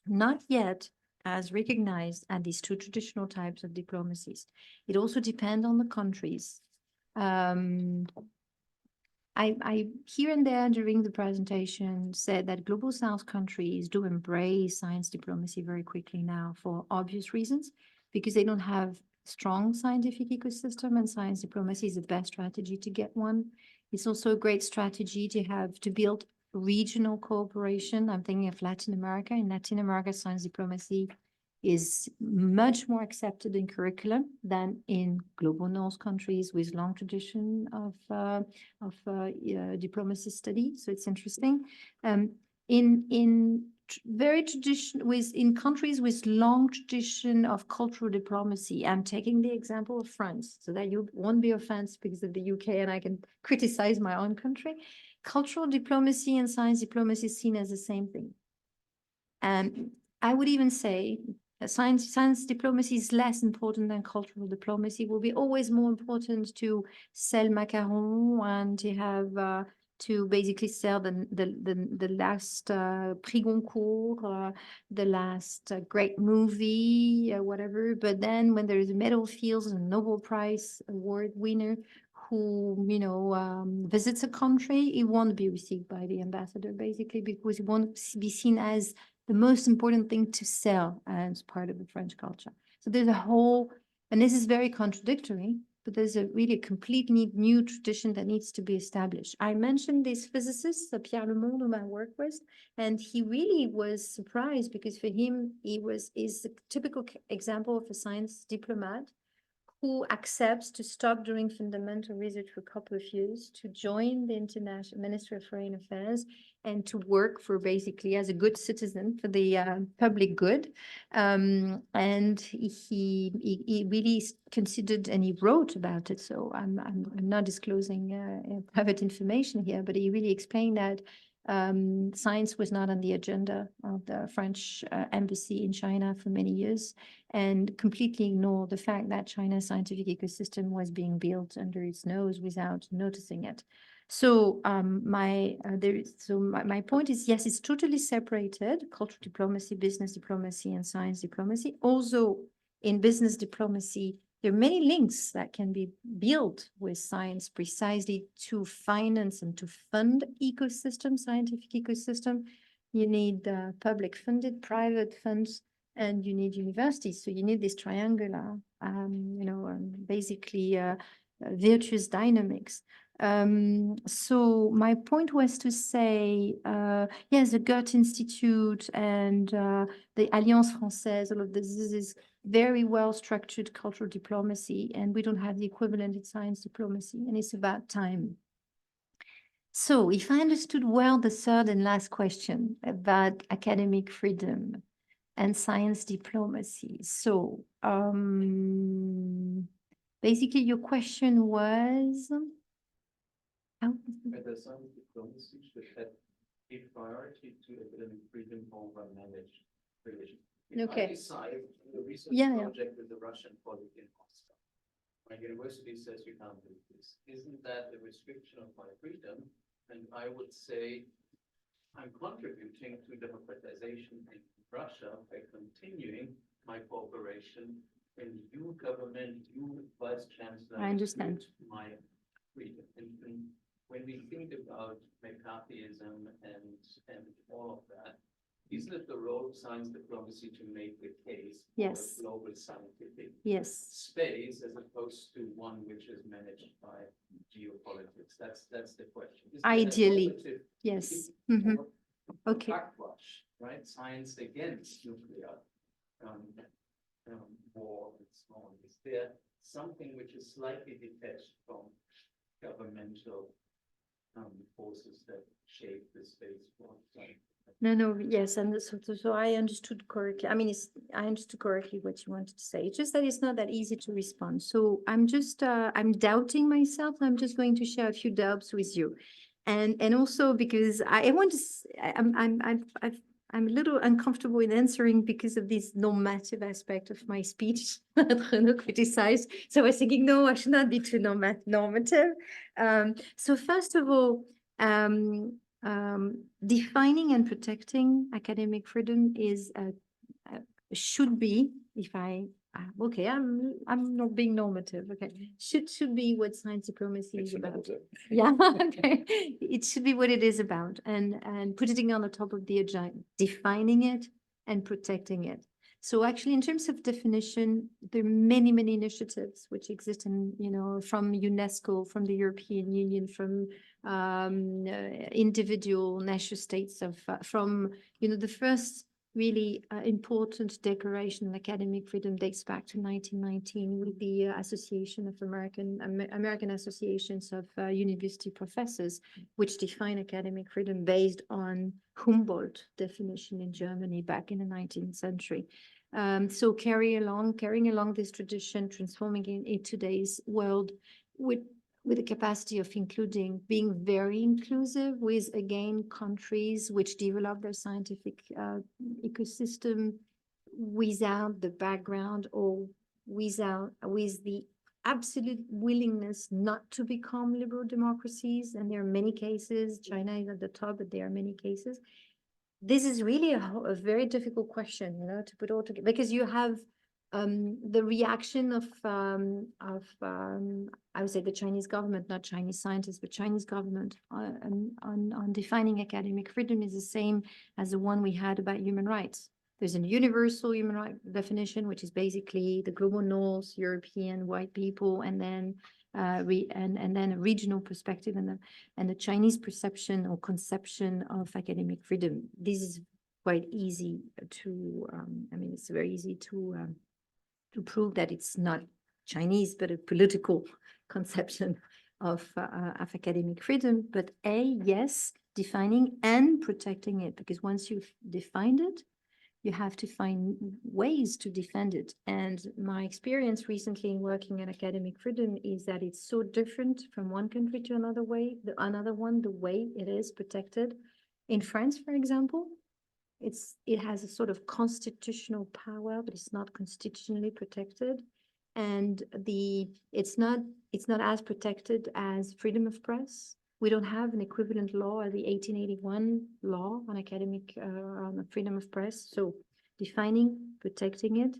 not yet as recognized as these two traditional types of diplomacies. It also depends on the countries. I here and there during the presentation said that global South countries do embrace science diplomacy very quickly now for obvious reasons, because they don't have strong scientific ecosystem, and science diplomacy is the best strategy to get one. It's also a great strategy to build regional cooperation. I'm thinking of Latin America. In Latin America, science diplomacy is much more accepted in curriculum than in global north countries with long tradition of diplomacy study. So it's interesting. In countries with long tradition of cultural diplomacy, I'm taking the example of France, so that you won't be offended because of the UK and I can criticize my own country. Cultural diplomacy and science diplomacy is seen as the same thing. And I would even say that science diplomacy is less important than cultural diplomacy. It will be always more important to sell macarons and to have to basically sell the last Prix Goncourt, the last great movie, whatever. But then when there is a medal fields and Nobel Prize award winner who, visits a country, it won't be received by the ambassador, basically, because it won't be seen as the most important thing to sell as part of the French culture. So there's a whole, and this is very contradictory, but there's a really completely new tradition that needs to be established. I mentioned this physicist, Pierre Lemonde, whom I work with, and he really was surprised because for him, is a typical example of a science diplomat who accepts to stop doing fundamental research for a couple of years, to join the International Ministry of Foreign Affairs, and to work for basically as a good citizen for the public good. And he really considered, and he wrote about it. So I'm not disclosing private information here, but he really explained that science was not on the agenda of the French embassy in China for many years, and completely ignored the fact that China's scientific ecosystem was being built under its nose without noticing it. So my point is, yes, it's totally separated: cultural diplomacy, business diplomacy, and science diplomacy. Also, in business diplomacy, there are many links that can be built with science precisely to finance and to fund ecosystem, scientific ecosystem. You need public funded, private funds, and you need universities. So you need this triangular, basically virtuous dynamics. So my point was to say, yes, the Goethe Institute and the Alliance Française, all of this is very well structured cultural diplomacy, and we don't have the equivalent in science diplomacy, and it's about time. So if I understood well the third and last question about academic freedom and science diplomacy. So basically your question was, whether science diplomacy should have a priority to academic freedom over managed relations. Okay. I decide the research project with the Russian colleague in Moscow. My university says you can't do this. Isn't that a restriction of my freedom? And I would say I'm contributing to democratization in Russia by continuing my cooperation, and you government, you vice chancellor, I understand my freedom. And when we think about McCarthyism and all of that, isn't it the role of science diplomacy to make the case for a global scientific space as opposed to one which is managed by geopolitics? That's the question. Ideally, yes. Okay. Backwash, right? Science against nuclear war and so on. Is there something which is slightly detached from governmental forces that shape the space for science? No, yes, and so I understood correctly. I mean, I understood correctly what you wanted to say. It's just that it's not that easy to respond. So I'm just I'm doubting myself. I'm just going to share a few doubts with you, and also because I want to. I'm a little uncomfortable in answering because of this normative aspect of my speech that Renaud criticized. So I was thinking, no, I should not be too normative. So first of all, defining and protecting academic freedom is should be, if I okay, I'm not being normative. Okay, should be what science diplomacy is about. Yeah, okay, it should be what it is about, and putting it on the top of the agenda, defining it and protecting it. So actually, in terms of definition, there are many, many initiatives which exist in, from UNESCO, from the European Union, from individual nation states from, the first really important declaration on academic freedom dates back to 1919 with the Association of American Associations of University Professors, which define academic freedom based on Humboldt definition in Germany back in the 19th century. So carrying along this tradition, transforming it in today's world with the capacity of being very inclusive with, again, countries which develop their scientific ecosystem without the background or with the absolute willingness not to become liberal democracies. And there are many cases, China is at the top, but there are many cases. This is really a very difficult question, to put all together, because you have the reaction of I would say the Chinese government, not Chinese scientists, but Chinese government on defining academic freedom is the same as the one we had about human rights. There's a universal human right definition, which is basically the global north, European white people, and then and then a regional perspective and the Chinese perception or conception of academic freedom. This is quite easy to, it's very easy to prove that it's not Chinese, but a political conception of academic freedom. But yes, defining and protecting it, because once you've defined it, you have to find ways to defend it. And my experience recently in working at academic freedom is that it's so different from one country to another way, the way it is protected. In France, for example, it has a sort of constitutional power, but it's not constitutionally protected. And it's not as protected as freedom of press. We don't have an equivalent law as the 1881 law on academic on freedom of press. So defining, protecting it,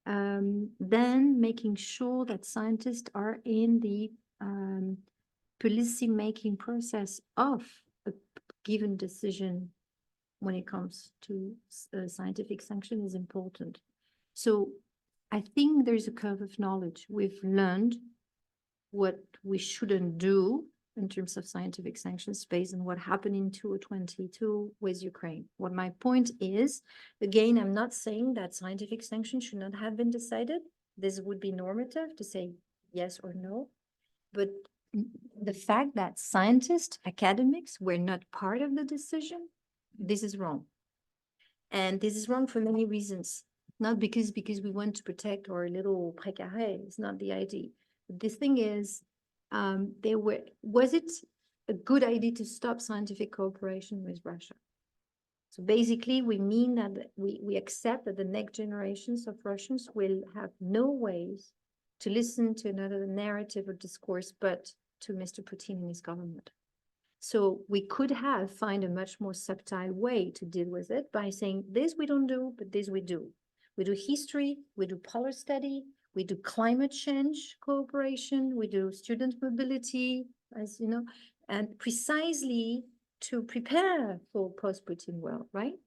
then making sure that scientists are in the policy-making process of a given decision when it comes to scientific sanction is important. So I think there's a curve of knowledge. We've learned what we shouldn't do in terms of scientific sanctions based on what happened in 2022 with Ukraine. What my point is, again, I'm not saying that scientific sanctions should not have been decided. This would be normative to say yes or no. But the fact that scientists, academics were not part of the decision, this is wrong. And this is wrong for many reasons. Not because we want to protect our little précaré, it's not the idea. But the thing is, was it a good idea to stop scientific cooperation with Russia? So basically, we mean that we accept that the next generations of Russians will have no ways to listen to another narrative or discourse, but to Mr. Putin and his government. So we could find a much more subtle way to deal with it by saying, this we don't do, but this we do. We do history, we do polar study, we do climate change cooperation, we do student mobility, as you know, and precisely to prepare for post-Putin world, right?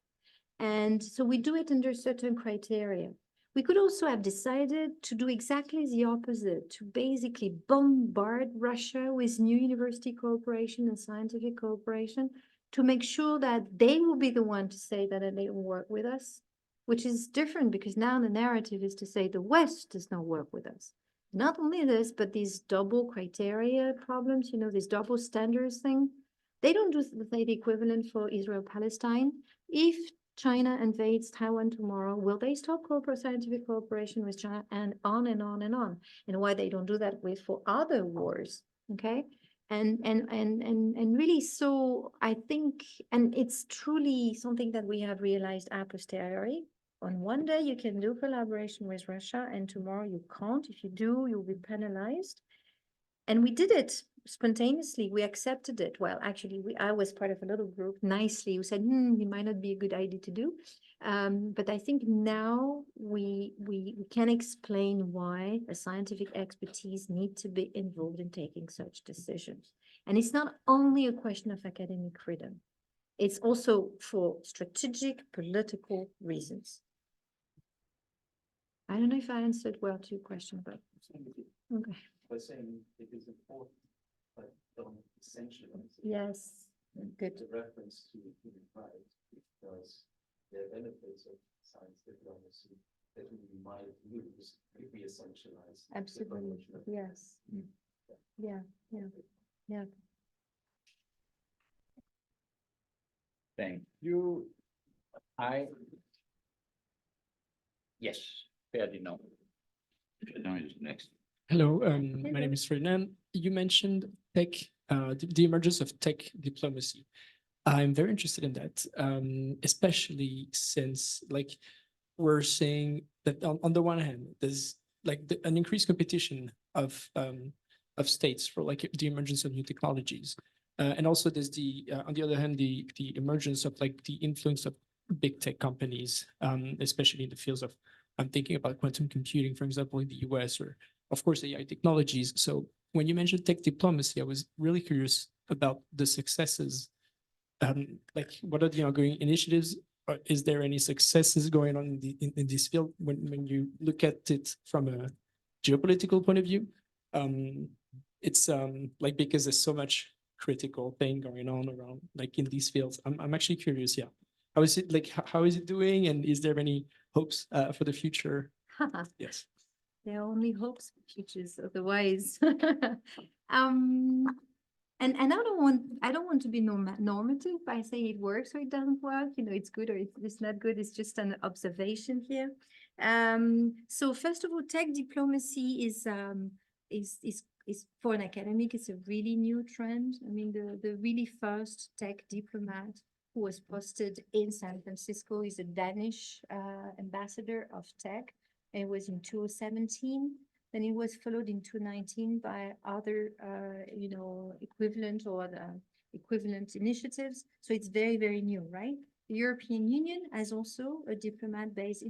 And so we do it under certain criteria. We could also have decided to do exactly the opposite, to basically bombard Russia with new university cooperation and scientific cooperation to make sure that they will be the one to say that they will work with us, which is different because now the narrative is to say the West does not work with us. Not only this, but these double criteria problems, this double standards thing, they don't do the equivalent for Israel-Palestine. If China invades Taiwan tomorrow, will they stop scientific cooperation with China, and on and on and on? And why they don't do that for other wars, okay? And really, so I think, and it's truly something that we have realized a posteriori. On one day you can do collaboration with Russia, and tomorrow you can't. If you do, you'll be penalized. And we did it spontaneously. We accepted it. Well, actually, I was part of a little group nicely who said, it might not be a good idea to do. But I think now we can explain why a scientific expertise need to be involved in taking such decisions. And it's not only a question of academic freedom. It's also for strategic political reasons. I don't know if I answered well to your question, but okay. By saying it is important, but don't essentialize it. Yes, good. The reference to human rights, because there are benefits of science diplomacy that we might lose if we essentialize. Absolutely. Yes. Yeah, yeah, yeah. Thank you. Yes, Ferdinand. Ferdinand is next. Hello, Hello. my name is Ferdinand. You mentioned tech, the emergence of tech diplomacy. I'm very interested in that, especially since like we're saying that on the one hand, there's like an increased competition of states for like the emergence of new technologies. And also there's on the other hand, the emergence of like the influence of big tech companies, especially in the fields of, I'm thinking about quantum computing, for example, in the US, or of course, AI technologies. So when you mentioned tech diplomacy, I was really curious about the successes. Like what are the ongoing initiatives? Is there any successes going on in this field when you look at it from a geopolitical point of view? It's like because there's so much critical thing going on around like in these fields. I'm actually curious. Yeah, how is it like? How is it doing? And is there any hopes for the future? Yes. There are only hopes for futures, otherwise. And I don't want to be normative by saying it works or it doesn't work. You know, it's good or it's not good. It's just an observation here. So first of all, tech diplomacy is for an academic, it's a really new trend. I mean, the really first tech diplomat who was posted in San Francisco is a Danish ambassador of tech. And it was in 2017. Then it was followed in 2019 by other, equivalent or equivalent initiatives. So it's very, very new, right? The European Union has also a diplomat base.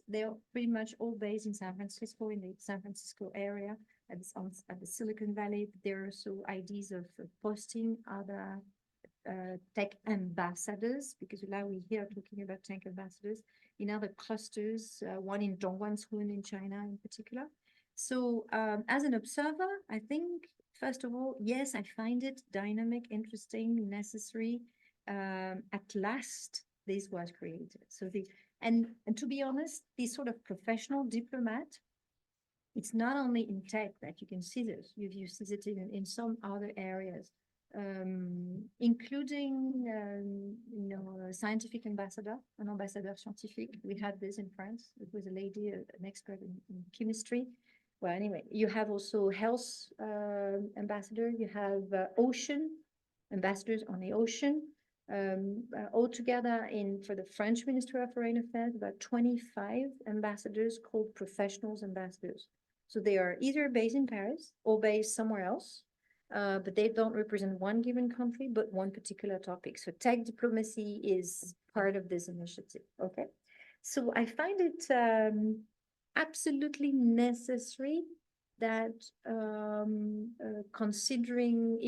They're pretty much all based in San Francisco, in the San Francisco area, at the Silicon Valley. There are also ideas of posting other tech ambassadors, because now we're here talking about tech ambassadors in other clusters, one in Dongguancun in China in particular. So as an observer, I think, first of all, yes, I find it dynamic, interesting, necessary. At last, this was created. So and to be honest, this sort of professional diplomat, it's not only in tech that you can see this. You see it in some other areas. Including, a scientific ambassador, an ambassadeur scientifique. We had this in France. It was a lady, an expert in chemistry. Well, anyway, you have also health ambassador. You have ocean ambassadors on the ocean. Altogether, for the French Ministry of Foreign Affairs, about 25 ambassadors called professionals ambassadors. So they are either based in Paris or based somewhere else. But they don't represent one given country, but one particular topic. So tech diplomacy is part of this initiative, okay? So I find it absolutely necessary that considering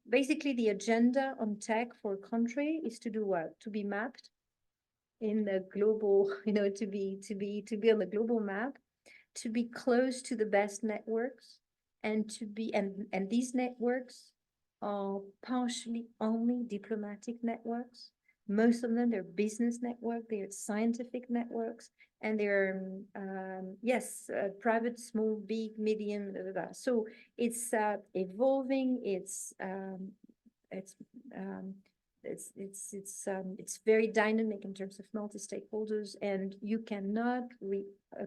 basically the agenda on tech for a country is to do what? To be mapped in the global, to be on the global map, to be close to the best networks, and these networks are partially only diplomatic networks. Most of them, they're business networks, they're scientific networks, and they're private, small, big, medium, blah, blah, blah. So it's evolving. It's very dynamic in terms of multi-stakeholders, and you cannot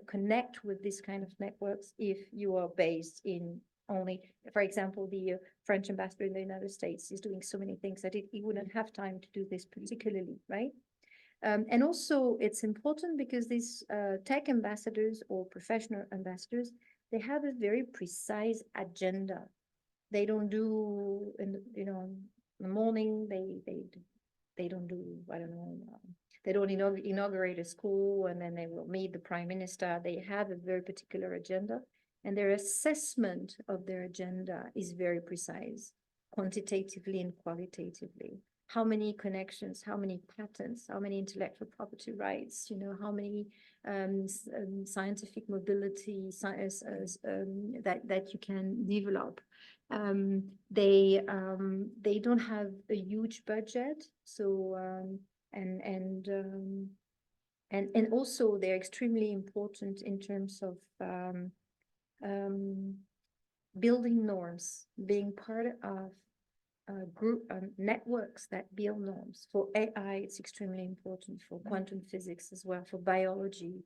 connect with this kind of networks if you are based in only, for example, the French ambassador in the United States is doing so many things that he wouldn't have time to do this particularly, right? And also it's important because these tech ambassadors or professional ambassadors, they have a very precise agenda. They don't do, in the morning, they don't do, I don't know, they don't inaugurate a school and then they will meet the prime minister. They have a very particular agenda, and their assessment of their agenda is very precise, quantitatively and qualitatively. how many connections, how many patents, how many intellectual property rights, how many scientific mobility that you can develop. They don't have a huge budget, so and also they're extremely important in terms of building norms, being part of group networks that build norms. For AI, it's extremely important, for quantum physics as well, for biology,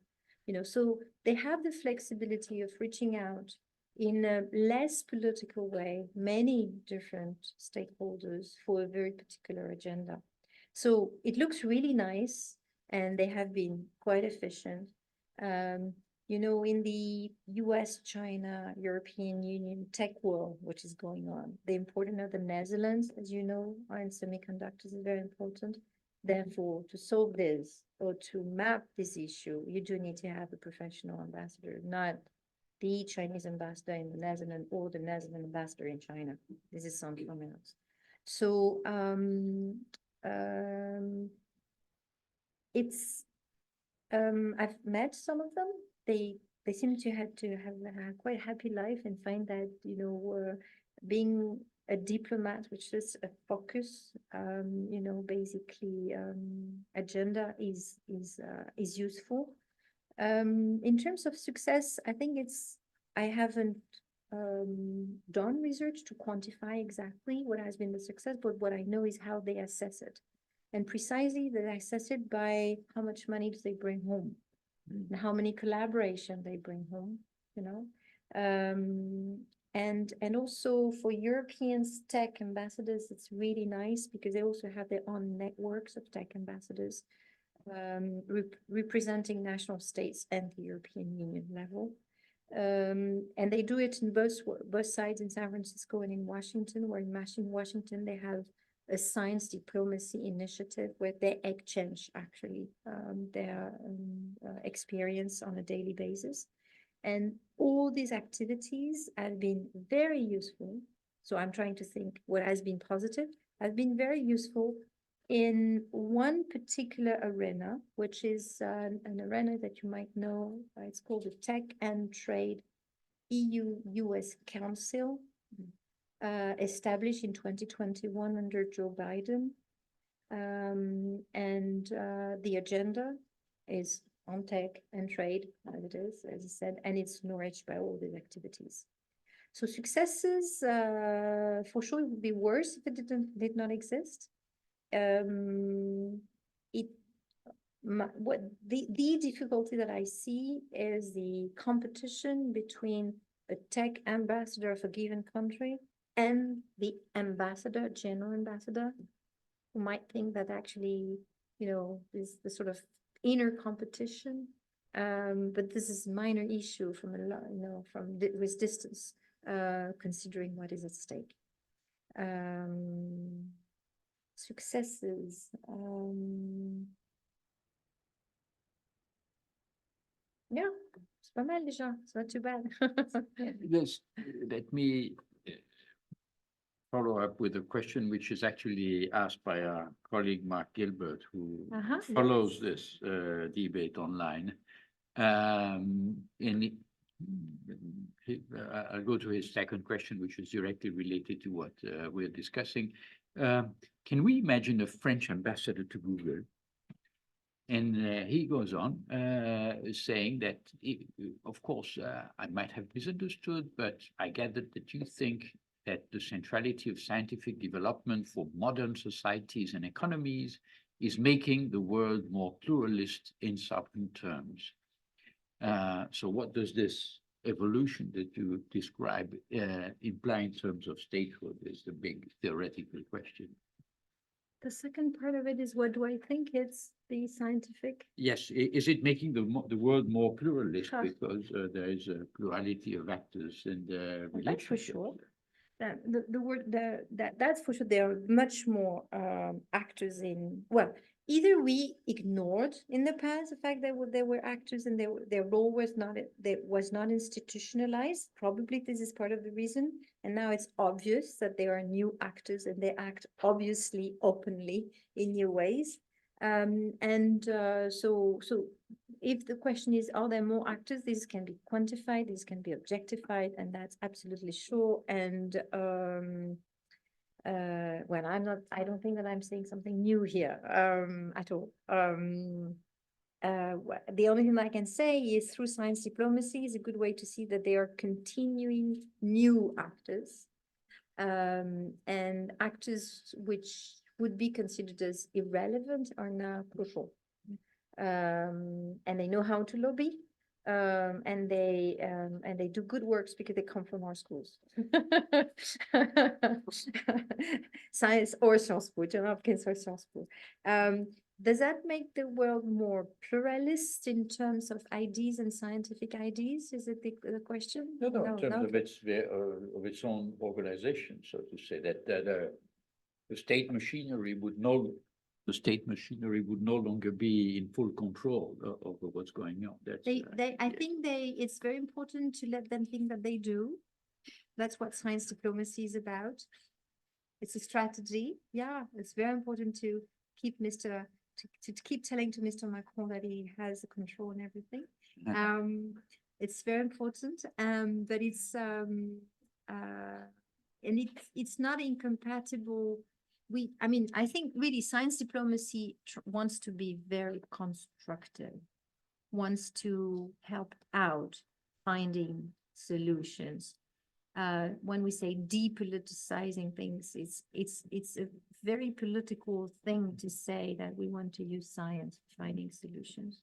so they have the flexibility of reaching out in a less political way, many different stakeholders for a very particular agenda. So it looks really nice, and they have been quite efficient. In the US, China, European Union tech world, which is going on, the importance of the Netherlands, as you know, in semiconductors is very important. Therefore, to solve this or to map this issue, you do need to have a professional ambassador, not the Chinese ambassador in the Netherlands or the Netherlands ambassador in China. This is something else. So it's I've met some of them. They seem to have a quite happy life and find that being a diplomat, which is a focus, basically agenda is useful. In terms of success, I think I haven't done research to quantify exactly what has been the success, but what I know is how they assess it. And precisely they assess it by how much money do they bring home, and how many collaboration they bring home, and also for European tech ambassadors, it's really nice because they also have their own networks of tech ambassadors representing national states and the European Union level. And they do it in both sides, in San Francisco and in Washington, where in Washington they have a science diplomacy initiative where they exchange actually their experience on a daily basis. And all these activities have been very useful. So I'm trying to think what has been positive, has been very useful in one particular arena, which is an arena that you might know. It's called the Tech and Trade EU-US Council, established in 2021 under Joe Biden. And the agenda is on tech and trade, as it is, as I said, and it's nourished by all these activities. So successes, for sure, it would be worse if it did not exist. The difficulty that I see is the competition between a tech ambassador of a given country and the ambassador, general ambassador, who might think that actually, is the sort of inner competition. But this is a minor issue from with distance, considering what is at stake. Successes. Yeah, c'est pas mal déjà. It's not too bad. Let me follow up with a question which is actually asked by our colleague Mark Gilbert, who follows this debate online. And I'll go to his second question, which is directly related to what we're discussing. Can we imagine a French ambassador to Google? And he goes on saying that, of course, I might have misunderstood, but I gathered that you think that the centrality of scientific development for modern societies and economies is making the world more pluralist in certain terms. So what does this evolution that you describe imply in terms of statehood is the big theoretical question. The second part of it is, what do I think it's the scientific? Yes, is it making the world more pluralist because there is a plurality of actors and that's for sure. That's for sure. There are much more actors in, well, either we ignored in the past the fact that they were actors and their role was not institutionalized. Probably this is part of the reason. And now it's obvious that they are new actors and they act obviously openly in new ways. So if the question is, are there more actors? This can be quantified, this can be objectified, and that's absolutely sure. And well, I don't think that I'm saying something new here at all. The only thing I can say is through science diplomacy is a good way to see that they are continuing new actors and actors which would be considered as irrelevant are now crucial. And they know how to lobby. And they do good works because they come from our schools. Science or Sciences Po, John Hopkins or Sciences Po. Does that make the world more pluralist in terms of ideas and scientific ideas? Is it the question? No, in terms of its own organization, so to say, that the state machinery would no longer be in full control over what's going on. That's, I think it's very important to let them think that they do. That's what science diplomacy is about. It's a strategy. Yeah, it's very important to keep to keep telling to Mr. Macron that he has the control and everything. It's very important, but it's and it's not incompatible. I think really science diplomacy wants to be very constructive, wants to help out finding solutions. When we say depoliticizing things, it's a very political thing to say that we want to use science for finding solutions,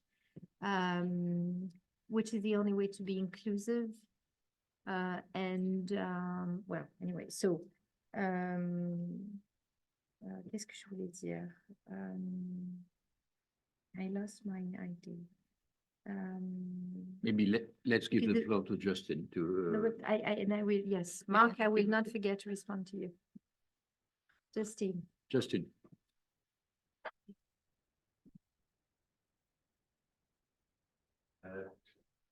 which is the only way to be inclusive. Well, anyway, so qu'est-ce que je voulais dire? I lost my idea. maybe let's give the floor to Justin to. No, but I will, yes, Mark, I will not forget to respond to you. Justin.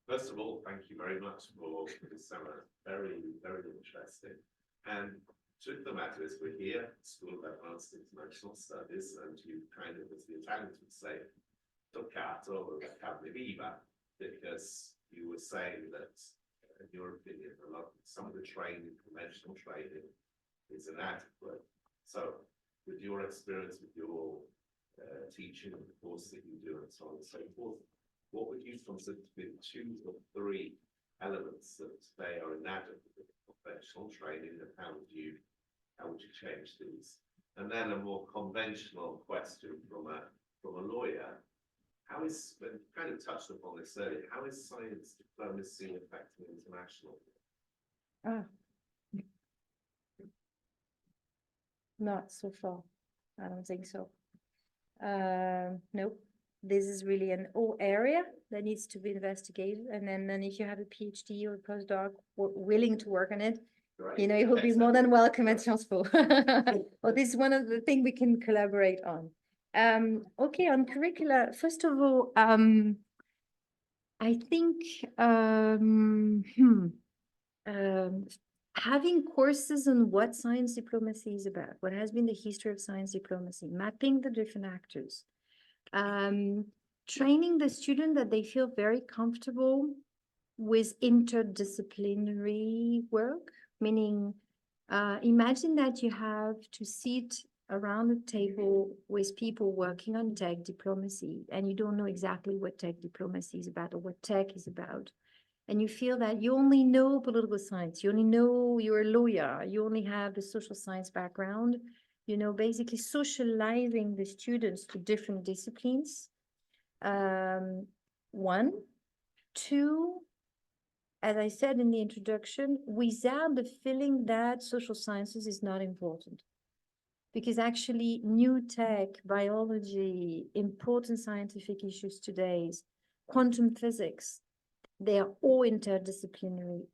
First of all, thank you very much for this summer. Very, very interesting. And truth of the matter is we're here at the School of Advanced International Studies, and you kind of, as the Italians would say, toccato la carne viva, because you were saying that, in your opinion, some of the training, conventional training, is inadequate. So, with your experience, with your teaching and the course that you do, and so on and so forth, what would you consider to be the 2 or 3 elements that today are inadequate in conventional training, and how would you change these? And then a more conventional question from a lawyer: how is, but kind of touched upon this earlier, how is science diplomacy affecting international? Not so far. I don't think so. Nope. This is really an whole area that needs to be investigated. And then if you have a PhD or a postdoc willing to work on it, right, you know, you will be more than welcome at Sciences Po. Well, this is one of the things we can collaborate on. Okay, on curricula, first of all, I think having courses on what science diplomacy is about, what has been the history of science diplomacy, mapping the different actors, training the student that they feel very comfortable with interdisciplinary work, meaning imagine that you have to sit around a table with people working on tech diplomacy, and you don't know exactly what tech diplomacy is about or what tech is about. And you feel that you only know political science, you only know you're a lawyer, you only have the social science background, you know, basically socializing the students to different disciplines. 1, 2, as I said in the introduction, without the feeling that social sciences is not important. Because actually new tech, biology, important scientific issues today, quantum physics, they are all interdisciplinary.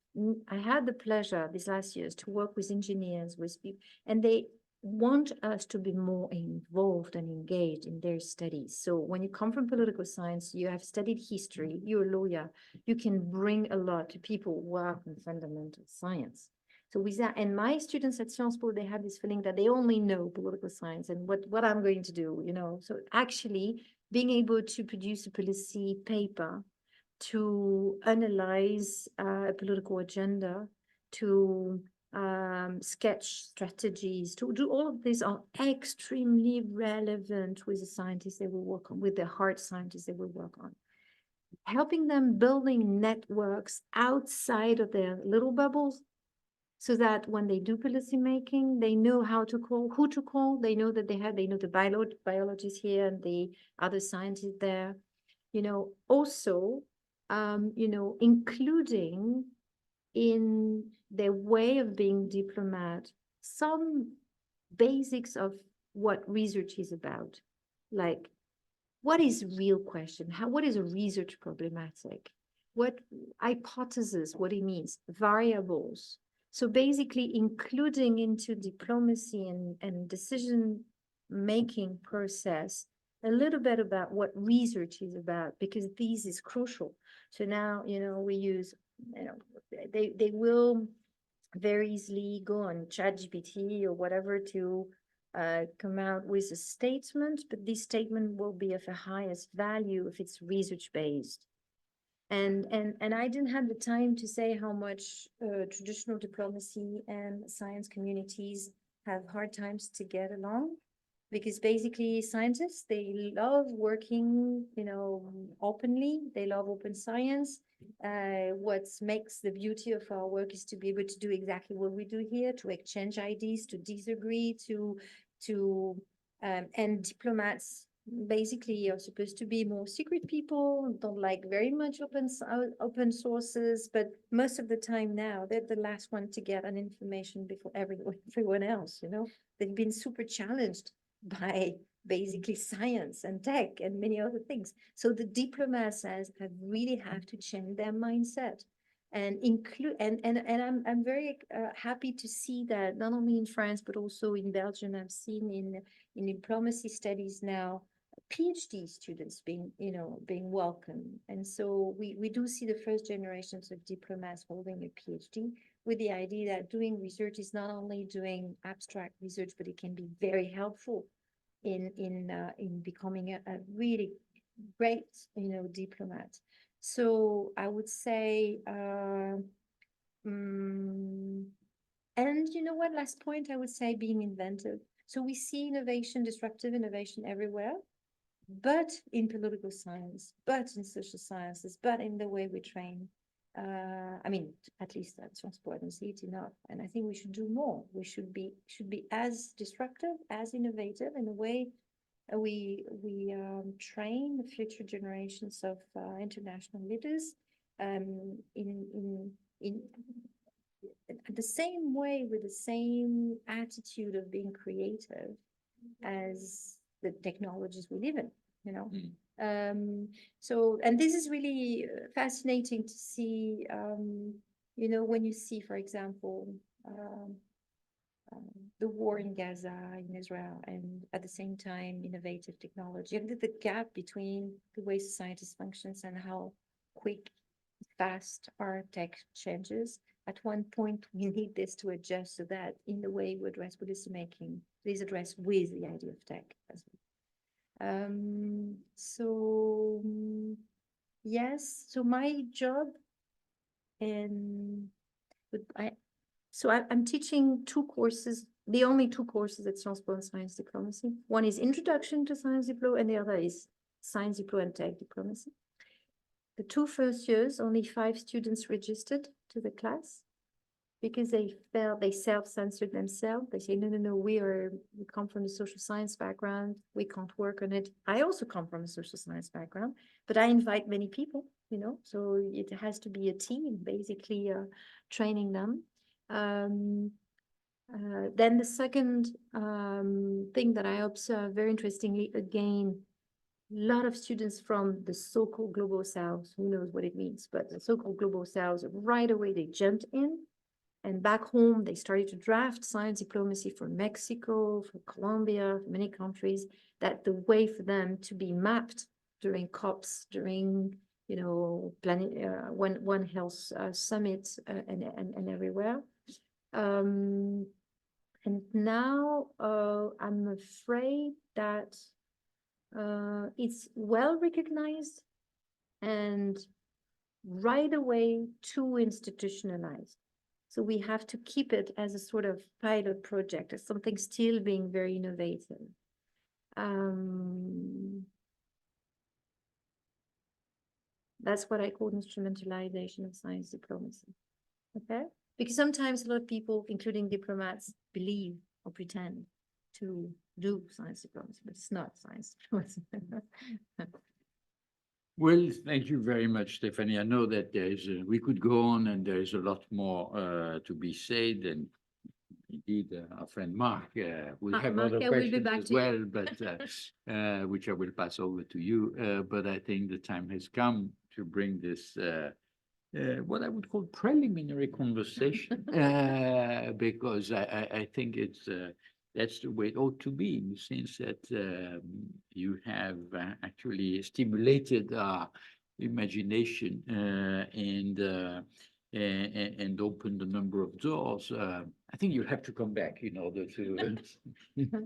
I had the pleasure these last years to work with engineers, with people, and they want us to be more involved and engaged in their studies. So when you come from political science, you have studied history, you're a lawyer, you can bring a lot to people who work in fundamental science. So with that, and my students at Sciences Po, they have this feeling that they only know political science and what I'm going to do, you know. So actually being able to produce a policy paper, to analyze a political agenda, to sketch strategies, to do all of these are extremely relevant with the scientists they will work on, with the hard scientists they will work on. Helping them building networks outside of their little bubbles, so that when they do policy making, they know how to call, who to call. They know that they know the biologists here and the other scientists there. You know, also, you know, including in their way of being diplomat, some basics of what research is about, like what is real question? What is a research problematic? What hypothesis, what it means, variables. So basically including into diplomacy and decision-making process, a little bit about what research is about, because this is crucial. So now, you know, we use, you know, they will very easily go on ChatGPT or whatever to come out with a statement, but this statement will be of the highest value if it's research-based. And I didn't have the time to say how much traditional diplomacy and science communities have hard times to get along, because basically scientists, they love working, you know, openly. They love open science. What makes the beauty of our work is to be able to do exactly what we do here, to exchange ideas, to disagree, and diplomats basically are supposed to be more secret people, don't like very much open sources, but most of the time now they're the last one to get an information before everyone else, you know. They've been super challenged by basically science and tech and many other things. So the diplomats really have to change their mindset and include, and I'm very happy to see that not only in France but also in Belgium. I've seen in diplomacy studies now PhD students being welcomed, and so we do see the first generations of diplomats holding a PhD, with the idea that doing research is not only doing abstract research, but it can be very helpful in becoming a really great, you know, diplomat. So I would say, and you know what, last point, I would say being inventive. So we see innovation, disruptive innovation everywhere, but in political science, but in social sciences, but in the way we train. I mean, at least at Sciences Po, I don't see it enough. And I think we should do more. We should be as disruptive, as innovative in the way we train the future generations of international leaders in the same way, with the same attitude of being creative as the technologies we live in, you know. So, and this is really fascinating to see, you know, when you see, for example, the war in Gaza, in Israel, and at the same time, innovative technology, and the gap between the way society functions and how quick, fast our tech changes. At one point, we need this to adjust so that in the way we address policy making, please address with the idea of tech as well. Yes, so my job I'm teaching two courses, the only two courses at Sciences Po in science diplomacy. One is Introduction to Science Diplo, and the other is Science Diplo and Tech Diplomacy. The two first years, only 5 students registered to the class because they felt they self-censored themselves. They say, no, we come from a social science background. We can't work on it. I also come from a social science background, but I invite many people, you know, so it has to be a team, basically training them. Then the second thing that I observed very interestingly, again, a lot of students from the so-called global south, who knows what it means, but the so-called global south, right away they jumped in And back home, they started to draft science diplomacy for Mexico, for Colombia, for many countries, that the way for them to be mapped during COPs, during, you know, One Health Summit and everywhere. And now I'm afraid that it's well recognized and right away too institutionalized. So we have to keep it as a sort of pilot project, as something still being very innovative. That's what I call instrumentalization of science diplomacy. Okay? Because sometimes a lot of people, including diplomats, believe or pretend to do science diplomacy, but it's not science diplomacy. Well, thank you very much, Stephanie. I know that we could go on and there is a lot more to be said, and indeed, our friend Mark will have Mark, other I will be questions back as to you. well, but which I will pass over to you. But I think the time has come to bring this what I would call preliminary conversation, because I think it's that's the way it ought to be, in the sense that you have actually stimulated our imagination and opened a number of doors. I think you'll have to come back in order to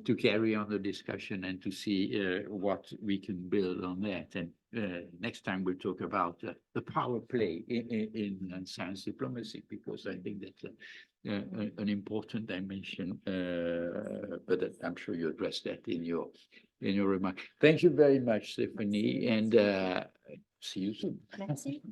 to carry on the discussion and to see what we can build on that. And next time we'll talk about the power play in science diplomacy, because I think that's an important dimension. But I'm sure you addressed that in your remark. Thank you very much, Stephanie, and see you soon. Merci.